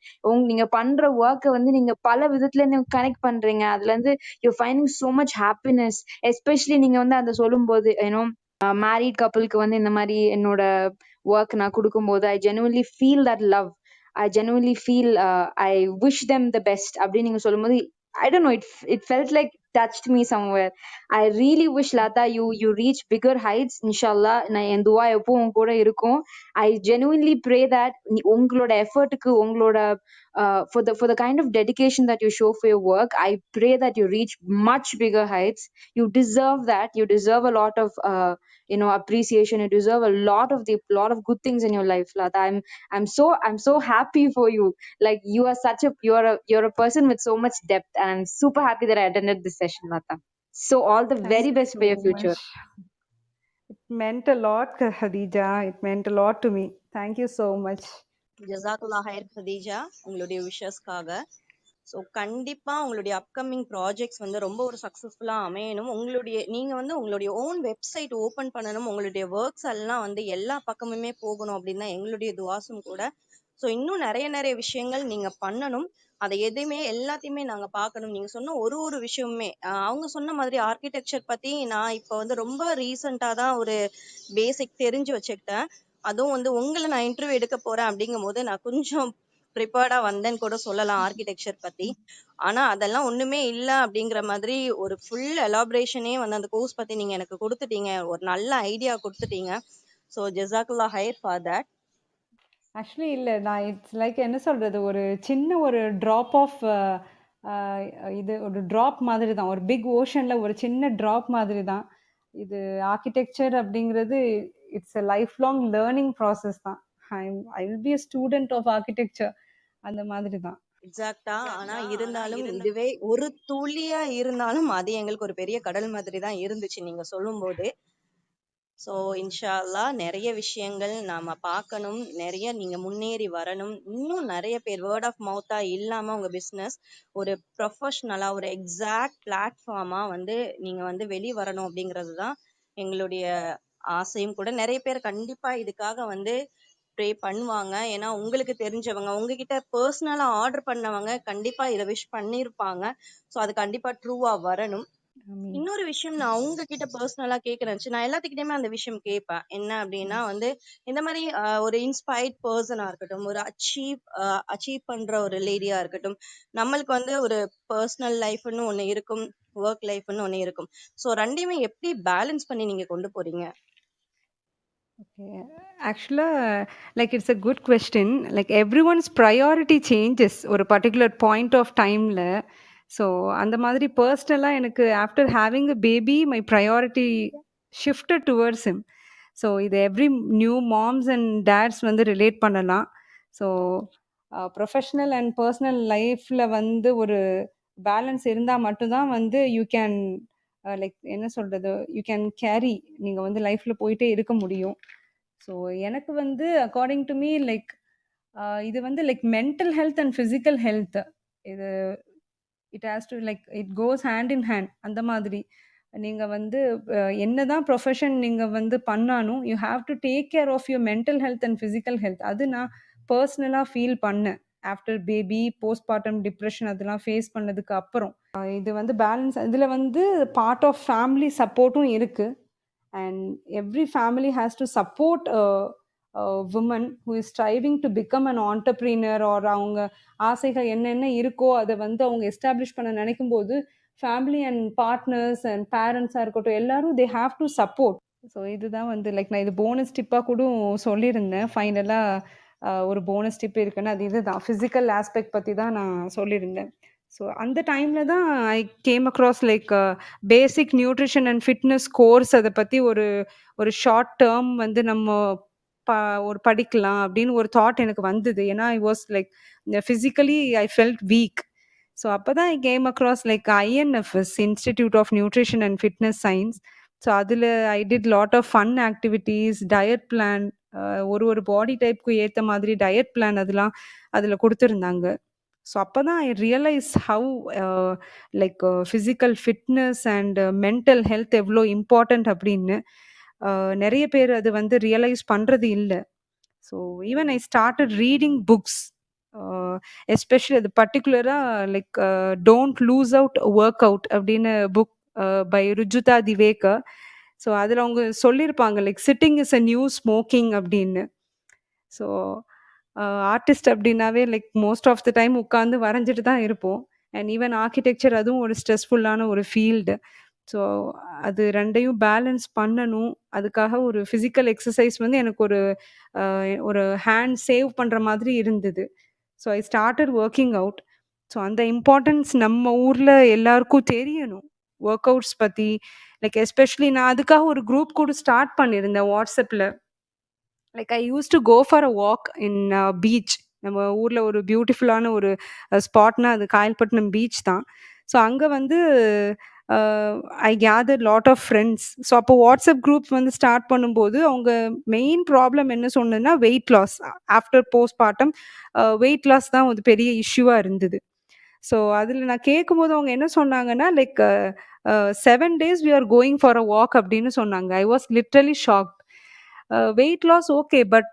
நீங்க பண்ற ஒர்க்கை வந்து நீங்க பல விதத்துல நீங்க கனெக்ட் பண்றீங்க. அதுல இருந்து you finding so much happiness. Especially நீங்க வந்து அதை சொல்லும் போது ஏன்னோ மேரிட் கப்பலுக்கு வந்து இந்த மாதிரி என்னோட ஒர்க் நான் கொடுக்கும்போது I genuinely feel that love. I genuinely feel I wish them the best. அப்படின்னு நீங்க சொல்லும்போது I don't know, it felt like touched me somewhere. I really wish Lata you reach bigger heights. Inshallah நான் என் துவா எப்பவும் உங்க கூட இருக்கும். I genuinely pray that உங்களோட எஃபர்ட்டுக்கு உங்களோட for the kind of dedication that you show for your work, I pray that you reach much bigger heights. You deserve that. You deserve a lot of appreciation. You deserve a lot of good things in your life, Lata. I'm so happy for you. Like you are you're a person with so much depth, and I'm super happy that I attended this session, Lata. So all the Thank very you best so for your future. much. It meant a lot, Khadija. It meant a lot to me. Thank you so much. ஜசாக்குல்லா ஹைர் கதீஜா, உங்களுடைய விஷஸ்க்காக. So கண்டிப்பாக உங்களுடைய upcoming projects வந்து ரொம்ப ஒரு சக்ஸஸ்ஃபுல்லாக அமையணும். நீங்கள் வந்து உங்களுடைய ஓன் வெப்சைட் ஓப்பன் பண்ணணும். உங்களுடைய ஒர்க்ஸ் எல்லாம் வந்து எல்லா பக்கமுமே போகணும் அப்படின்னு தான் எங்களுடைய துவாசும் கூட. ஸோ இன்னும் நிறைய நிறைய விஷயங்கள் நீங்கள் பண்ணணும். அதை எதையுமே எல்லாத்தையுமே நாங்கள் பார்க்கணும். நீங்கள் சொன்ன ஒரு ஒரு விஷயமுமே அவங்க சொன்ன மாதிரி ஆர்கிடெக்சர் பற்றி நான் இப்போ வந்து ரொம்ப ரீசெண்டாக தான் ஒரு பேசிக் தெரிஞ்சு வச்சுக்கிட்டேன். அதுவும் வந்து உங்களை நான் இன்டர்வியூ எடுக்க போகிறேன் அப்படிங்கும் போது நான் கொஞ்சம் ப்ரிப்பேர்டா வந்தேன்னு கூட சொல்லலாம் ஆர்கிடெக்சர் பத்தி. ஆனா அதெல்லாம் ஒண்ணுமே இல்ல அப்படிங்கிற மாதிரி ஒரு ஃபுல் எலாபரேஷனே வந்து அந்த கோர்ஸ் பத்தி நீங்க எனக்கு கொடுத்துட்டீங்க. ஒரு நல்ல ஐடியா கொடுத்துட்டீங்க. ஸோ ஜசாக்குல்லா ஹைர் ஃபார் தட். ஆக்சுவலி இல்ல. நான் இட்ஸ் லைக் என்ன சொல்றது, ஒரு சின்ன ஒரு ட்ராப் ஆஃப் இது ஒரு ட்ராப் மாதிரி தான். ஒரு பிக் ஓஷன்ல ஒரு சின்ன ட்ராப் மாதிரி தான். இது ஆர்க்கிடெக்சர் அப்படிங்கிறது it's a life long learning process தான். I will be a student of architecture அந்த மாதிரி தான். எக்ஸாக்டா. ஆனா இருந்தாலும் இதுவே ஒரு துளியா இருந்தாலும் அது எங்களுக்கு ஒரு பெரிய கடல் மாதிரி தான் இருந்துச்சு நீங்க சொல்லும் போது. ஸோ இன்ஷா அல்லாஹ் நிறைய விஷயங்கள் நாம பார்க்கணும். நிறைய நீங்க முன்னேறி வரணும். இன்னும் நிறைய பேர் வேர்ட் ஆஃப் மவுத்தா இல்லாம உங்க பிசினஸ் ஒரு ப்ரொஃபஷ்னலா ஒரு எக்ஸாக்ட் பிளாட்ஃபார்மா வந்து நீங்க வந்து வெளி வரணும் அப்படிங்கிறது தான் எங்களுடைய ஆசையும் கூட. நிறைய பேர் கண்டிப்பா இதுக்காக வந்து ப்ரே பண்ணுவாங்க. ஏன்னா உங்களுக்கு தெரிஞ்சவங்க உங்ககிட்ட பர்சனலா ஆர்டர் பண்ணவங்க கண்டிப்பா இதை விஷ் பண்ணியிருப்பாங்க. ஸோ அது கண்டிப்பா ட்ரூவா வரணும். ஆமீன். இன்னொரு விஷயம் நான் உங்ககிட்ட பர்சனலா கேட்கறேன். நான் எல்லாத்துக்கிட்டயுமே அந்த விஷயம் கேட்பேன். என்ன அப்படின்னா வந்து இந்த மாதிரி ஒரு இன்ஸ்பயர்ட் பர்சனா இருக்கட்டும், ஒரு அச்சீவ் பண்ற ஒரு லேடியா இருக்கட்டும், நம்மளுக்கு வந்து ஒரு பர்சனல் லைஃப்னு ஒண்ணு இருக்கும், ஒர்க் லைஃப்னு ஒண்ணு இருக்கும். ஸோ ரெண்டையுமே எப்படி பேலன்ஸ் பண்ணி நீங்க கொண்டு போறீங்க? Okay. Actually, like it's a good question. Like everyone's priority changes or a particular point of time la. So அந்த மாதிரி personal எனக்கு after having a baby, my priority shifted towards him. So இது every new moms and dads வந்து relate பண்ணலாம். So professional and personal lifeல வந்து ஒரு balance இருந்தா மட்டும்தான் வந்து you can லைக் என்ன சொல்றது, யூ கேன் கேரி, நீங்க வந்து லைஃப்ல போயிட்டே இருக்க முடியும். ஸோ எனக்கு வந்து அக்கார்டிங் டு மீ லைக் இது வந்து like mental health and physical health, இது it has to like it goes hand in hand. அந்த மாதிரி நீங்க வந்து என்னதான் ப்ரொஃபஷன் நீங்க வந்து பண்ணாலும் you have to take care of your mental health and physical health. அது நான் பர்சனலாக ஃபீல் பண்ணேன் ஆஃப்டர் பேபி, போஸ்ட்மார்ட்டம் டிப்ரெஷன் அதெல்லாம் ஃபேஸ் பண்ணதுக்கு அப்புறம். இது வந்து பேலன்ஸ், இதில் வந்து பார்ட் ஆஃப் ஃபேமிலி சப்போர்ட்டும் இருக்குது. And every family has to support woman who is striving to become an entrepreneur, or அவங்க ஆசைகள் என்னென்ன இருக்கோ அதை வந்து அவங்க எஸ்டாப்ளிஷ் பண்ண நினைக்கும் போது ஃபேமிலி அண்ட் பார்ட்னர்ஸ் அண்ட் பேரண்ட்ஸாக இருக்கட்டும் எல்லாரும் they have to support. So இதுதான் வந்து லைக் நான் இது போனஸ் டிப்பாக கூட சொல்லியிருந்தேன். ஃபைனலாக ஒரு போனஸ் டிப் இருக்குன்னு அது இதுதான் ஃபிசிக்கல் ஆஸ்பெக்ட் பற்றி தான் நான் சொல்லியிருந்தேன். ஸோ அந்த டைம்ல தான் ஐ came across like basic nutrition and fitness course. அதை பத்தி ஒரு ஒரு ஷார்ட் டேர்ம் வந்து நம்ம ப ஒரு படிக்கலாம் அப்படின்னு ஒரு தாட் எனக்கு வந்தது. ஏன்னா I was like physically I felt weak. So அப்பதான் I came across like INFS, institute of nutrition and fitness science. So அதில் I did lot of fun activities, diet plan, ஒரு ஒரு பாடி டைப்க்கு ஏற்ற மாதிரி டயட் பிளான் அதெல்லாம் அதில் கொடுத்துருந்தாங்க. ஸோ அப்போ தான் I realise how like physical fitness and mental health எவ்வளோ இம்பார்ட்டண்ட் அப்படின்னு. நிறைய பேர் அது வந்து ரியலைஸ் பண்ணுறது இல்லை. So even I started reading books, especially அது பர்டிகுலராக like don't lose out work out அப்படின்னு book by Rujuta Diwekar. So அதில் அவங்க சொல்லியிருப்பாங்க like sitting is a new smoking அப்படின்னு. ஸோ ஆர்டிஸ்ட் அப்படின்னாவே like most of the time உட்காந்து வரைஞ்சிட்டு தான் இருப்போம். அண்ட் ஈவன் ஆர்கிடெக்சர் அதுவும் ஒரு ஸ்ட்ரெஸ்ஃபுல்லான ஒரு ஃபீல்டு. ஸோ அது ரெண்டையும் பேலன்ஸ் பண்ணணும். அதுக்காக ஒரு ஃபிசிக்கல் எக்ஸசைஸ் வந்து எனக்கு ஒரு ஹேண்ட் சேவ் பண்ணுற மாதிரி இருந்தது. So I started working out. So அந்த இம்பார்ட்டன்ஸ் நம்ம ஊரில் எல்லாருக்கும் தெரியணும் ஒர்க் அவுட்ஸ் பற்றி. லைக் எஸ்பெஷலி நான் அதுக்காக ஒரு குரூப் கூட ஸ்டார்ட் பண்ணியிருந்தேன் வாட்ஸ்அப்பில். Like I use to go for a walk in beach. நம்ம ஊரில் ஒரு பியூட்டிஃபுல்லான ஒரு ஸ்பாட்னா அது காயல்பட்டினம் பீச் தான். ஸோ அங்கே வந்து I gather lot of friends. So அப்போ வாட்ஸ்அப் குரூப் வந்து ஸ்டார்ட் பண்ணும்போது அவங்க மெயின் ப்ராப்ளம் என்ன சொன்னதுன்னா weight loss. After postpartum weight loss தான் ஒரு பெரிய இஷ்யூவாக இருந்தது. ஸோ அதில் நான் கேட்கும்போது அவங்க என்ன சொன்னாங்கன்னா like 7 days we are going for a walk அப்படின்னு சொன்னாங்க. I was literally shocked. Weight loss okay, but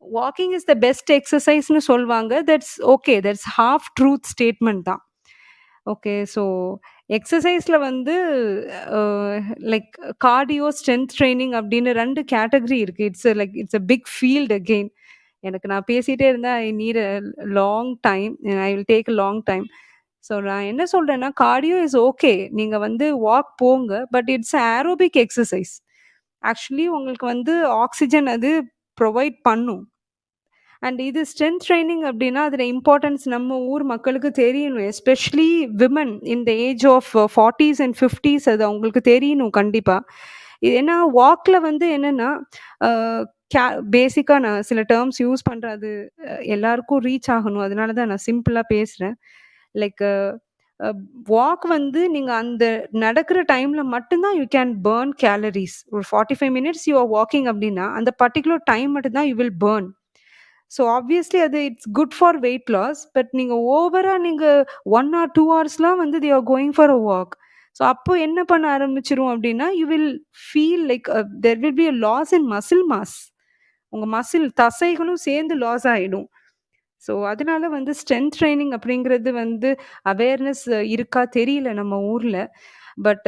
walking is the best எக்ஸசைஸ்னு சொல்லுவாங்க. That's okay, that's half truth statement தான். ஓகே, ஸோ எக்ஸசைஸில் வந்து லைக் கார்டியோ ஸ்ட்ரென்த் ட்ரைனிங் அப்படின்னு 2 category இருக்குது. It's a big field again. நான் பேசிகிட்டே இருந்தால் I need a long time, I will take a long time. So நான் என்ன சொல்கிறேன்னா கார்டியோ இஸ் ஓகே, நீங்கள் வந்து வாக் போங்க, but it's aerobic exercise. Actually உங்களுக்கு வந்து ஆக்சிஜன் அது ப்ரொவைட் பண்ணும். அண்ட் இது ஸ்ட்ரென்த் ட்ரைனிங் அப்படின்னா அதில் இம்பார்ட்டன்ஸ் நம்ம ஊர் மக்களுக்கு தெரியணும். Especially women in the age of 40s and 50s அது அவங்களுக்கு தெரியணும் கண்டிப்பாக. ஏன்னா வாக்கில் வந்து என்னென்னா பேசிக்காக நான் சில டேர்ம்ஸ் யூஸ் பண்ணுறேன், அது எல்லாருக்கும் ரீச் ஆகணும். அதனால தான் நான் சிம்பிளாக பேசுகிறேன். லைக் வாக் வந்து நீங்கள் அந்த நடக்கிற டைமில் மட்டும்தான் யூ கேன் பேர்ன் கேலரிஸ். ஒரு 45 minutes யூ ஆர் வாக்கிங் அப்படின்னா அந்த பர்டிகுலர் டைம் மட்டும்தான் you will burn. So obviously அது it's good for weight loss. But நீங்கள் ஓவராக நீங்கள் 1 or 2 hours வந்து they are going for a walk. So அப்போ என்ன பண்ண ஆரம்பிச்சிரும் அப்படின்னா you will feel like there will be a loss in muscle mass. உங்கள் மசில் தசைகளும் சேர்ந்து லாஸ் ஆகிடும். ஸோ அதனால வந்து ஸ்ட்ரென்த் ட்ரைனிங் அப்படிங்கிறது வந்து அவேர்னஸ் இருக்கா தெரியல நம்ம ஊரில். பட்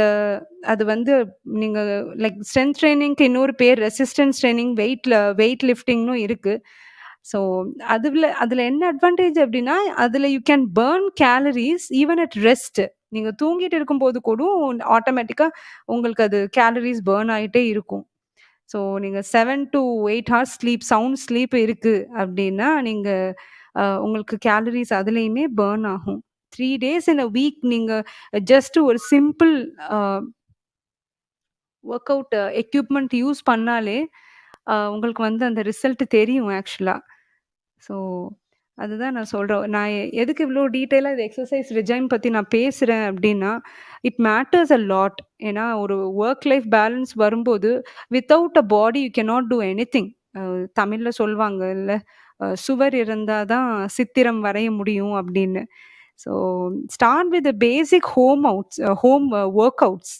அது வந்து நீங்கள் லைக் ஸ்ட்ரென்த் ட்ரைனிங்க்கு இன்னொரு பேர் ரெசிஸ்டன்ஸ் ட்ரைனிங், வெயிட் லிஃப்டிங்னும் இருக்குது. ஸோ அதில் என்ன அட்வான்டேஜ் அப்படின்னா அதில் you can burn calories even at rest. நீங்கள் தூங்கிட்டு இருக்கும்போது கூட ஆட்டோமேட்டிக்காக உங்களுக்கு அது கேலரிஸ் பேர்ன் ஆகிட்டே இருக்கும். ஸோ நீங்கள் 7 to 8 hours sleep, sound sleep இருக்குது அப்படின்னா நீங்கள் உங்களுக்கு கேலரிஸ் அதுலேயுமே பேர்ன் ஆகும். 3 days in a week நீங்கள் ஜஸ்ட் ஒரு simple work out equipment use பண்ணாலே உங்களுக்கு வந்து அந்த ரிசல்ட் தெரியும் ஆக்சுவலாக. ஸோ அதுதான் நான் சொல்கிறேன். நான் எதுக்கு இவ்வளோ டீட்டெயிலாக இது எக்ஸசைஸ் ரிஜைம் பற்றி நான் பேசுகிறேன் அப்படின்னா இட் மேட்டர்ஸ் அ லாட். ஏன்னா ஒரு ஒர்க் லைஃப் பேலன்ஸ் வரும்போது without a body you cannot do anything. தமிழில் சொல்லுவாங்க இல்லை, சுவர் இருந்தால் தான் சித்திரம் வரைய முடியும் அப்படின்னு. So start with basic home workouts.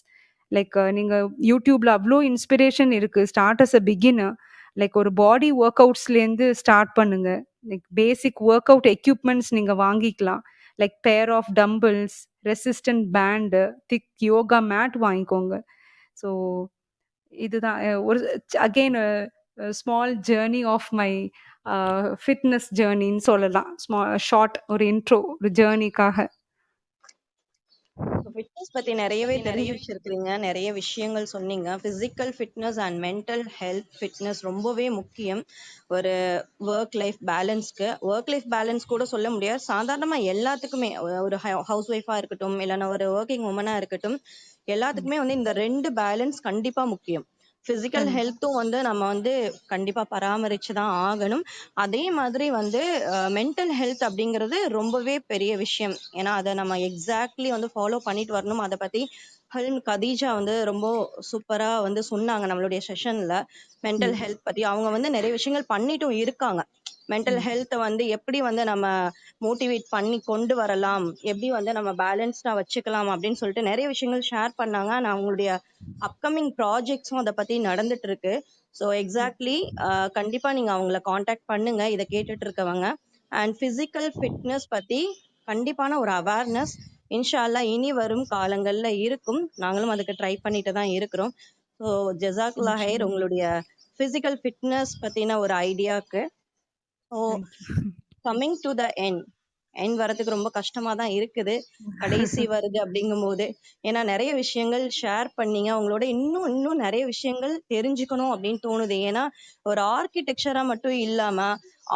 Like நீங்கள் யூடியூப்பில் அவ்வளோ இன்ஸ்பிரேஷன் இருக்குது. Start as a beginner. Like ஒரு பாடி ஒர்க் அவுட்ஸ்லேருந்து ஸ்டார்ட் பண்ணுங்க. Like basic workout equipments நீங்கள் வாங்கிக்கலாம். Like pair of dumbbells, resistant band, thick yoga mat வாங்கிக்கோங்க. ஸோ இதுதான் ஒரு again small journey of my fitness ஜேர்னின்னு சொல்லலாம். ஷார்ட் ஒரு இன்ட்ரோ ஒரு ஜேர்னிக்காக. ஃபிட்னஸ் பத்தி நிறையவே தெரிஞ்சு வச்சிருக்கிறீங்க. நிறைய விஷயங்கள் சொன்னீங்க. Physical fitness and mental health fitness ரொம்பவே முக்கியம். ஒரு ஒர்க் லைஃப் பேலன்ஸ்க்கு. ஒர்க் லைஃப் பேலன்ஸ் கூட சொல்ல முடியாது. சாதாரணமா எல்லாத்துக்குமே ஒரு ஹவுஸ் ஒய்ஃபா இருக்கட்டும், இல்லைன்னா ஒரு ஒர்க்கிங் உமனா இருக்கட்டும், எல்லாத்துக்குமே வந்து இந்த 2 பேலன்ஸ் கண்டிப்பா முக்கியம். பிசிக்கல் கண்டிப்பா. ஹெல்த்தும் வந்து நம்ம வந்து கண்டிப்பா பராமரிச்சு தான் ஆகணும். அதே மாதிரி வந்து மென்டல் ஹெல்த் அப்படிங்கிறது ரொம்பவே பெரிய விஷயம். ஏன்னா அதை நம்ம எக்ஸாக்ட்லி வந்து ஃபாலோ பண்ணிட்டு வரணும். அதை பத்தி கதீஜா வந்து ரொம்ப சூப்பரா வந்து சொன்னாங்க நம்மளுடைய செஷன்ல. மென்டல் ம். ஹெல்த் பத்தி அவங்க வந்து நிறைய விஷயங்கள் பண்ணிட்டும் இருக்காங்க. மென்டல் ம். ஹெல்த்தை வந்து எப்படி வந்து நம்ம மோட்டிவேட் பண்ணி கொண்டு வரலாம், எப்படி வந்து நம்ம பேலன்ஸ்டா வச்சுக்கலாம் அப்படின்னு சொல்லிட்டு நிறைய விஷயங்கள் ஷேர் பண்ணாங்க. நான் அவங்களுடைய அப்கமிங் ப்ராஜெக்ட்ஸும் அதை பத்தி நடந்துட்டு இருக்கு. ஸோ எக்ஸாக்ட்லி கண்டிப்பா நீங்க அவங்கள காண்டாக்ட் பண்ணுங்க இதை கேட்டுட்டு இருக்கவங்க. அண்ட் பிசிக்கல் ஃபிட்னஸ் பத்தி கண்டிப்பான ஒரு அவேர்னஸ் இன்ஷா அல்லாஹ் இனி வரும் காலங்கள்ல இருக்கும். நாங்களும் அதுக்கு ட்ரை பண்ணிட்டு தான் இருக்கிறோம். ஸோ ஜஸாக்குல்லா ஹைர் இன்ஷால்லா. உங்களுடைய பிசிக்கல் ஃபிட்னஸ் பத்தின ஒரு ஐடியாக்கு. So thank you. Coming to the end வரதுக்கு ரொம்ப கஷ்டமா தான் இருக்குது. கடைசி வருது அப்படிங்கும்போது. ஏன்னா நிறைய விஷயங்கள் ஷேர் பண்ணீங்க. உங்களோட இன்னும் இன்னும் நிறைய விஷயங்கள் தெரிஞ்சுக்கணும் அப்படின்னு தோணுது. ஏன்னா ஒரு ஆர்கிடெக்சரா மட்டும் இல்லாம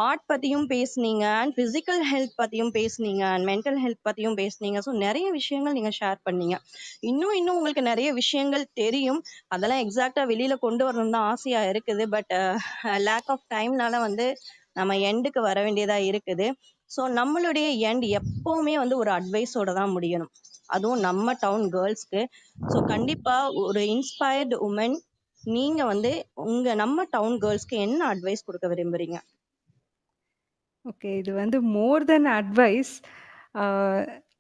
ஆர்ட் பத்தியும் பேசுனீங்க, அண்ட் பிசிக்கல் ஹெல்த் பத்தியும் பேசுனீங்க, அண்ட் மென்டல் ஹெல்த் பத்தியும் பேசுனீங்க. ஸோ நிறைய விஷயங்கள் நீங்க ஷேர் பண்ணீங்க. இன்னும் இன்னும் உங்களுக்கு நிறைய விஷயங்கள் தெரியும். அதெல்லாம் எக்ஸாக்டா வெளியில கொண்டு வரணும் தான் ஆசையா இருக்குது. பட் லேக் ஆஃப் டைம்னால வந்து நம்ம எண்டுக்கு வர வேண்டியதா இருக்குது. ஸோ நம்மளுடைய எண்ட் எப்பவுமே வந்து ஒரு அட்வைஸோட தான் முடியணும். அதுவும் நம்ம டவுன் கேர்ள்ஸ்க்கு. ஸோ கண்டிப்பா ஒரு இன்ஸ்பயர்டு உமன் நீங்க வந்து நம்ம டவுன் கேர்ள்ஸ்க்கு என்ன அட்வைஸ் கொடுக்க விரும்புறீங்க? ஓகே. இது வந்து more than advice.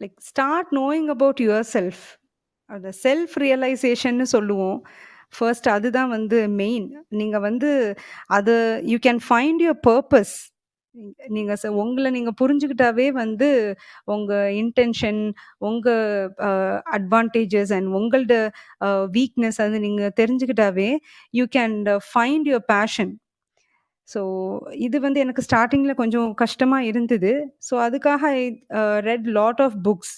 Like start knowing about yourself. அந்த செல்ஃப் ரியலைசேஷன்னு சொல்லுவோம். ஃபர்ஸ்ட் அதுதான் வந்து மெயின். நீங்க வந்து அது you can find your purpose. நீங்க உங்கள நீங்க புரிஞ்சுக்கிட்டாவே வந்து உங்க இன்டென்ஷன், உங்க அட்வான்டேஜஸ் அண்ட் உங்களோட வீக்னஸ் அது நீங்க தெரிஞ்சுக்கிட்டாவே you can find your passion. So இது வந்து எனக்கு ஸ்டார்ட்டிங்கில கொஞ்சம் கஷ்டமா இருந்தது. ஸோ அதுக்காக I read lot of books.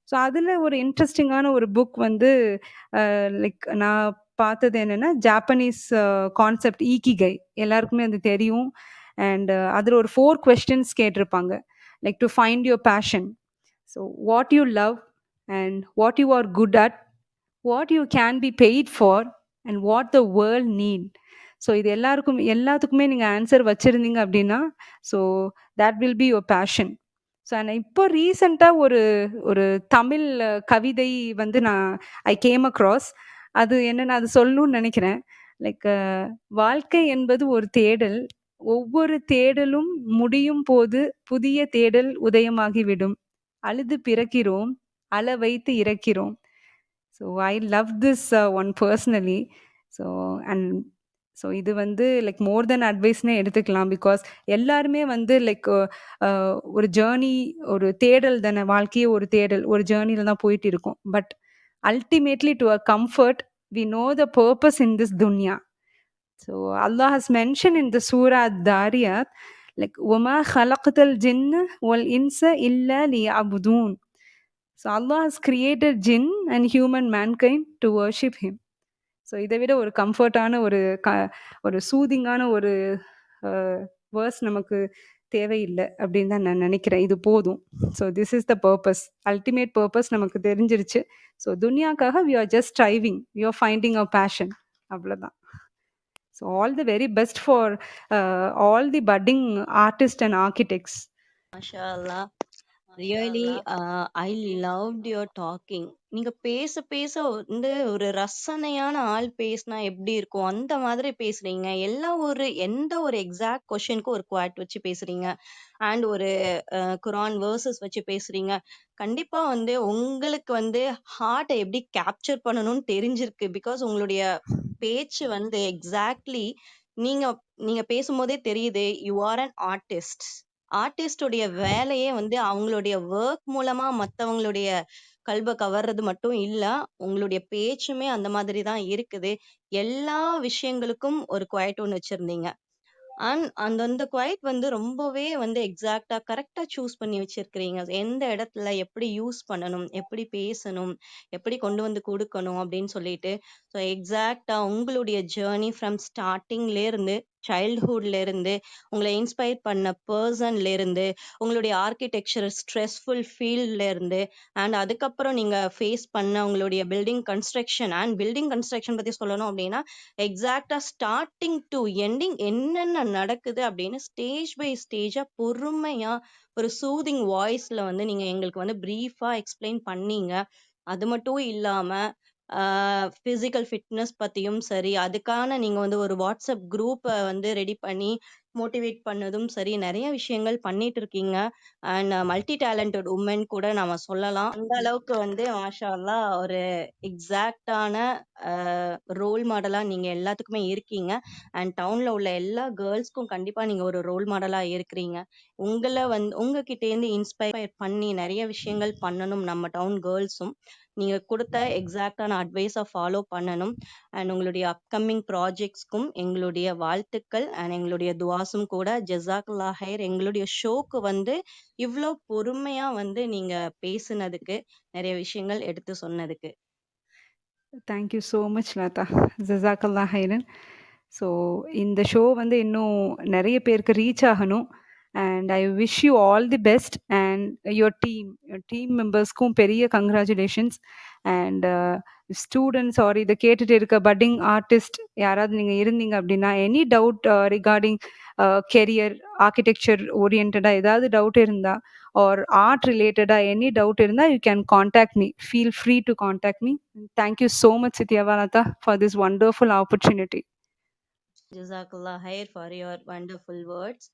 So அதில ஒரு இன்ட்ரஸ்டிங்கான ஒரு புக் வந்து லைக் நான் பார்த்தது என்னன்னா, ஜாப்பனீஸ் கான்செப்ட் ஈக்கிகை. எல்லாருக்குமே அது தெரியும். அண்ட் அதில ஒரு 4 கொஸ்டின்ஸ் கேட்டிருப்பாங்க. Like to find your passion. So what you love and what you are good at, what you can be paid for and what the world need. So இது எல்லாத்துக்குமே நீங்கள் answer வச்சுருந்தீங்க அப்படின்னா, so that will be your passion. So நான் இப்போ ரீசெண்டாக ஒரு ஒரு தமிழ் கவிதை வந்து ஐ கேம் அக்ராஸ். அது என்னென்னு அது சொல்லணும்னு நினைக்கிறேன். லைக் வாழ்க்கை என்பது ஒரு தேடல். ஒவ்வொரு தேடலும் முடியும் போது புதிய தேடல் உதயமாகிவிடும். அழுது பிறக்கிறோம், அழ வைத்து இறக்கிறோம். So I love this one personally. So and so இது வந்து லைக் மோர் தென் அட்வைஸ்னே எடுத்துக்கலாம். பிகாஸ் எல்லாருமே வந்து லைக் ஒரு ஜேர்னி, ஒரு தேடல் தானே. வாழ்க்கையே ஒரு தேடல், ஒரு ஜேர்னில தான் போயிட்டு இருக்கோம். But ultimately to a comfort we know the purpose in this துன்யா. So Allah has mention in the சூரா தாரியாத் லைக் ஒமா ஹலக்தல் ஜின்னு ஒல் இன்ச இல்ல லியஅபுதூன். So Allah has created jinn and human mankind to worship him. So இதை விட ஒரு கம்ஃபர்ட்டான ஒரு சூதிங்கான ஒரு வேர்ஸ் நமக்கு தேவையில்லை அப்படின்னு தான் நான் நினைக்கிறேன். இது போதும். So this is the purpose. Ultimate purpose நமக்கு தெரிஞ்சிருச்சு. ஸோ துனியாக்காக we are just striving, we are finding our passion. அவ்வளோதான். So all the very best for all the budding artist and architects. மாஷா அல்லாஹ். Really I loved your talking. நீங்க பேச பேச வந்து ஒரு ரசனையான ஆள் பேசினா எப்படி இருக்கும் அந்த மாதிரி பேசுறீங்க. எந்த ஒரு எக்ஸாக்ட் கொஸ்டினுக்கும் ஒரு குவாட் வச்சு பேசுறீங்க. அண்ட் ஒரு குரான் வேர்சஸ் வச்சு பேசுறீங்க. கண்டிப்பா வந்து உங்களுக்கு வந்து ஹார்ட்டை எப்படி கேப்சர் பண்ணணும்னு தெரிஞ்சிருக்கு. பிகாஸ் உங்களுடைய பேச்சு வந்து எக்ஸாக்ட்லி நீங்க நீங்க பேசும்போதே தெரியுது. You are an artist. ஆர்டிஸ்டோடைய வேலையே வந்து அவங்களுடைய ஒர்க் மூலமா மத்தவங்களுடைய கல்வை கவர்றது மட்டும் இல்ல. உங்களுடைய பேச்சுமே அந்த மாதிரி தான் இருக்குது. எல்லா விஷயங்களுக்கும் ஒரு குவாய்ட் ஒன்று வச்சிருந்தீங்க. அந்த குவைட் வந்து ரொம்பவே வந்து எக்ஸாக்ட்டா கரெக்ட்டா சூஸ் பண்ணி வச்சிருக்கிறீங்க. எந்த இடத்துல எப்படி யூஸ் பண்ணணும், எப்படி பேசணும், எப்படி கொண்டு வந்து குடுக்கணும் அப்படின்னு சொல்லிட்டு. ஸோ எக்ஸாக்ட்டா உங்களுடைய ஜர்னி ஃப்ரம் ஸ்டார்ட்டிங்ல இருந்து, சைல்ட்ஹுட்ல இருந்து, உங்கள இன்ஸ்பயர் பண்ண பெர்சன்ல இருந்து, உங்களுடைய ஆர்க்கிடெக்சர் ஸ்ட்ரெஸ்ஃபுல் ஃபீல்ட்ல இருந்து, அண்ட் அதுக்கப்புறம் நீங்க ஃபேஸ் பண்ண உங்களுடைய பில்டிங் கன்ஸ்ட்ரக்ஷன் பத்தி சொல்லணும் அப்படின்னா, எக்ஸாக்டா ஸ்டார்டிங் டு எண்டிங் என்னென்ன நடக்குது அப்படின்னு ஸ்டேஜ் பை ஸ்டேஜா பொறுமையா ஒரு சூதிங் வாய்ஸ்ல வந்து நீங்க எங்களுக்கு வந்து பிரீஃபா எக்ஸ்பிளைன் பண்ணீங்க. அது மட்டும் இல்லாம பிசிக்கல் ஃபிட்னஸ் பத்தியும் சரி, அதுக்கான நீங்க வந்து ஒரு வாட்ஸ்அப் குரூப்பை வந்து ரெடி பண்ணி மோட்டிவேட் பண்ணதும் சரி, நிறைய விஷயங்கள் பண்ணிட்டு இருக்கீங்க. அண்ட் மல்டி டேலண்டட் உமன் கூட நாம சொல்லலாம். அந்த அளவுக்கு வந்து மாஷா அல்லாஹ் ஒரு எக்ஸாக்டான ரோல் மாடலா நீங்க எல்லாத்துக்குமே இருக்கீங்க. அண்ட் டவுன்ல உள்ள எல்லா கேர்ள்ஸ்க்கும் கண்டிப்பா நீங்க ஒரு ரோல் மாடலா இருக்கிறீங்க. உங்களை வந்து உங்ககிட்ட இருந்து இன்ஸ்பயர் பண்ணி நிறைய விஷயங்கள் பண்ணணும் நம்ம டவுன் கேர்ள்ஸும். நீங்க கொடுத்த எக்ஸாக்டான அட்வைஸை ஃபாலோ பண்ணணும். அண்ட் உங்களுடைய அப்கமிங் ப்ராஜெக்ட்ஸ்க்கும் எங்களுடைய வாழ்த்துக்கள் அண்ட் எங்களுடைய துவாசும் கூட. ஜஸாக்கல்லா ஹைர். எங்களுடைய ஷோக்கு வந்து இவ்வளோ பொறுமையா வந்து நீங்க பேசுனதுக்கு, நிறைய விஷயங்கள் எடுத்து சொன்னதுக்கு. Thank you so much Latha. ஜஸாக்கல்லா ஹைரன். ஸோ இந்த ஷோ வந்து இன்னும் நிறைய பேருக்கு ரீச் ஆகணும். And I wish you all the best. And your team மெம்பர்ஸ்க்கும் பெரிய கங்க்ராச்சுலேஷன்ஸ். அண்ட் ஸ்டூடெண்ட்ஸ் ஆர் இதை கேட்டுட்டு இருக்க பட்டிங் ஆர்டிஸ்ட் யாராவது நீங்கள் இருந்தீங்க அப்படின்னா, any doubt regarding career, architecture ஓரியன்டாக ஏதாவது டவுட் இருந்தால், ஆர் ஆர்ட் ரிலேட்டடாக எனி டவுட் இருந்தால், you can contact me. Feel free to contact me. Thank you so much, Sithi Hawwa, for this wonderful opportunity. ஜஸாக்கல்லா ஹைர் for your wonderful words.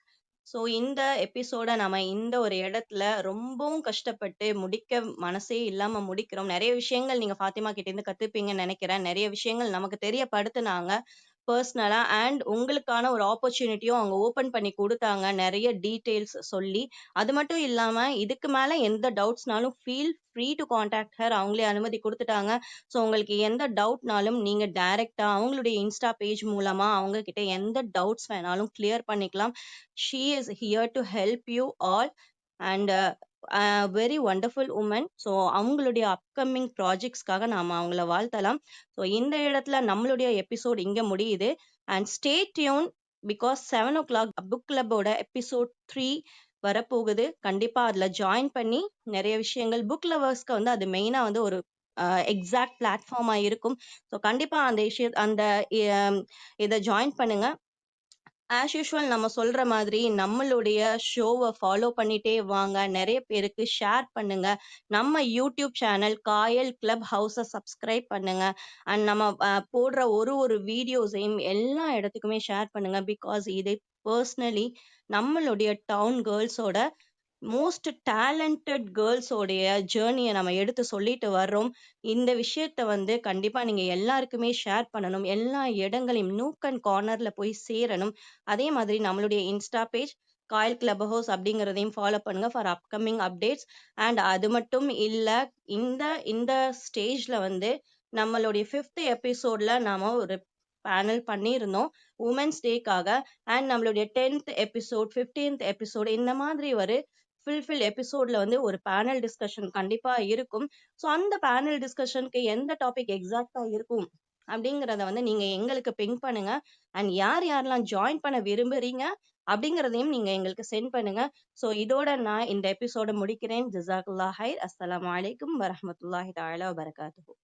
So இந்த எபிசோட நம்ம இந்த ஒரு இடத்துல ரொம்பவும் கஷ்டப்பட்டு முடிக்க மனசே இல்லாம முடிக்கிறோம். நிறைய விஷயங்கள் நீங்க ஃபாத்திமா கிட்ட இருந்து கத்துப்பீங்கன்னு நினைக்கிறேன். நிறைய விஷயங்கள் நமக்கு தெரியப்படுத்துனாங்க பர்சனலா. அண்ட் உங்களுக்கான ஒரு ஆப்பர்ச்சுனிட்டியும் அவங்க ஓபன் பண்ணி கொடுத்தாங்க, நிறைய டீட்டெயில்ஸ் சொல்லி. அது மட்டும் இல்லாம இதுக்கு மேல எந்த டவுட்ஸ்னாலும் feel free to contact her. அவங்களே அனுமதி கொடுத்துட்டாங்க. ஸோ உங்களுக்கு எந்த டவுட்னாலும் நீங்க டைரக்டா அவங்களுடைய இன்ஸ்டா பேஜ் மூலமா அவங்க கிட்ட எந்த டவுட்ஸ் வேணாலும் கிளியர் பண்ணிக்கலாம். She is here to help you all. And very wonderful woman. So அவங்களுடைய அப்கமிங் ப்ராஜெக்ட்ஸ்க்காக நாம அவங்கள வாழ்த்தலாம். ஸோ இந்த இடத்துல நம்மளுடைய எபிசோட் இங்க முடியுது. And stay tune, because 7 o'clock book கிளப்போட எபிசோட் 3 வரப்போகுது. கண்டிப்பா அதுல ஜாயின் பண்ணி நிறைய விஷயங்கள் புக் லவர்ஸ்க்கு வந்து அது மெயினா வந்து ஒரு எக்ஸாக்ட் பிளாட்ஃபார்மா இருக்கும். ஸோ கண்டிப்பா அந்த இதை ஜாயின் பண்ணுங்க. ஆஸ் யூஷுவல் நம்ம சொல்ற மாதிரி நம்மளுடைய ஷோவை ஃபாலோ பண்ணிட்டே வாங்க, நிறைய பேருக்கு ஷேர் பண்ணுங்க. நம்ம யூடியூப் சேனல் காயல் கிளப் ஹவுஸை சப்ஸ்கிரைப் பண்ணுங்க. அண்ட் நம்ம போடுற ஒரு வீடியோஸையும் எல்லா இடத்துக்குமே ஷேர் பண்ணுங்க. பிகாஸ் இதை பர்சனலி நம்மளுடைய டவுன் கேர்ள்ஸோட மோஸ்ட் டேலண்டட் கேர்ள்ஸோடைய ஜேர்னியை நம்ம எடுத்து சொல்லிட்டு வர்றோம். இந்த விஷயத்த வந்து கண்டிப்பா நீங்க எல்லாருக்குமே ஷேர் பண்ணணும். எல்லா இடங்களையும் நூக் அண்ட் கார்னர்ல போய் சேரணும். அதே மாதிரி நம்மளுடைய Insta page Kayal club house அப்படிங்கிறதையும் ஃபாலோ பண்ணுங்க ஃபார் அப்கமிங் அப்டேட்ஸ். அண்ட் அது மட்டும் இல்ல, இந்த இந்த ஸ்டேஜ்ல வந்து நம்மளுடைய 5th எபிசோட்ல நாம ஒரு பேனல் பண்ணியிருந்தோம் உமன்ஸ் டேக்காக. அண்ட் நம்மளுடைய 10th எபிசோட், 15th எபிசோட், இந்த மாதிரி ஒரு ஃபுல்ஃபில் எபிசோட்ல வந்து ஒரு பேனல் டிஸ்கஷன் கண்டிப்பா இருக்கும். ஸோ அந்த பேனல் டிஸ்கஷனுக்கு எந்த டாபிக் எக்ஸாக்டா இருக்கும் அப்படிங்கிறத வந்து நீங்க எங்களுக்கு பிங் பண்ணுங்க. அண்ட் யார் யாரெல்லாம் ஜாயின் பண்ண விரும்புறீங்க அப்படிங்கிறதையும் நீங்க எங்களுக்கு சென்ட் பண்ணுங்க. ஸோ இதோட நான் இந்த எபிசோட முடிக்கிறேன். ஜஸாக்குல்லா ஹைர். அஸ்ஸலாமு அலைக்கும் வரஹ்மத்துல்லாஹி தஆலா வபரகாத்துஹு.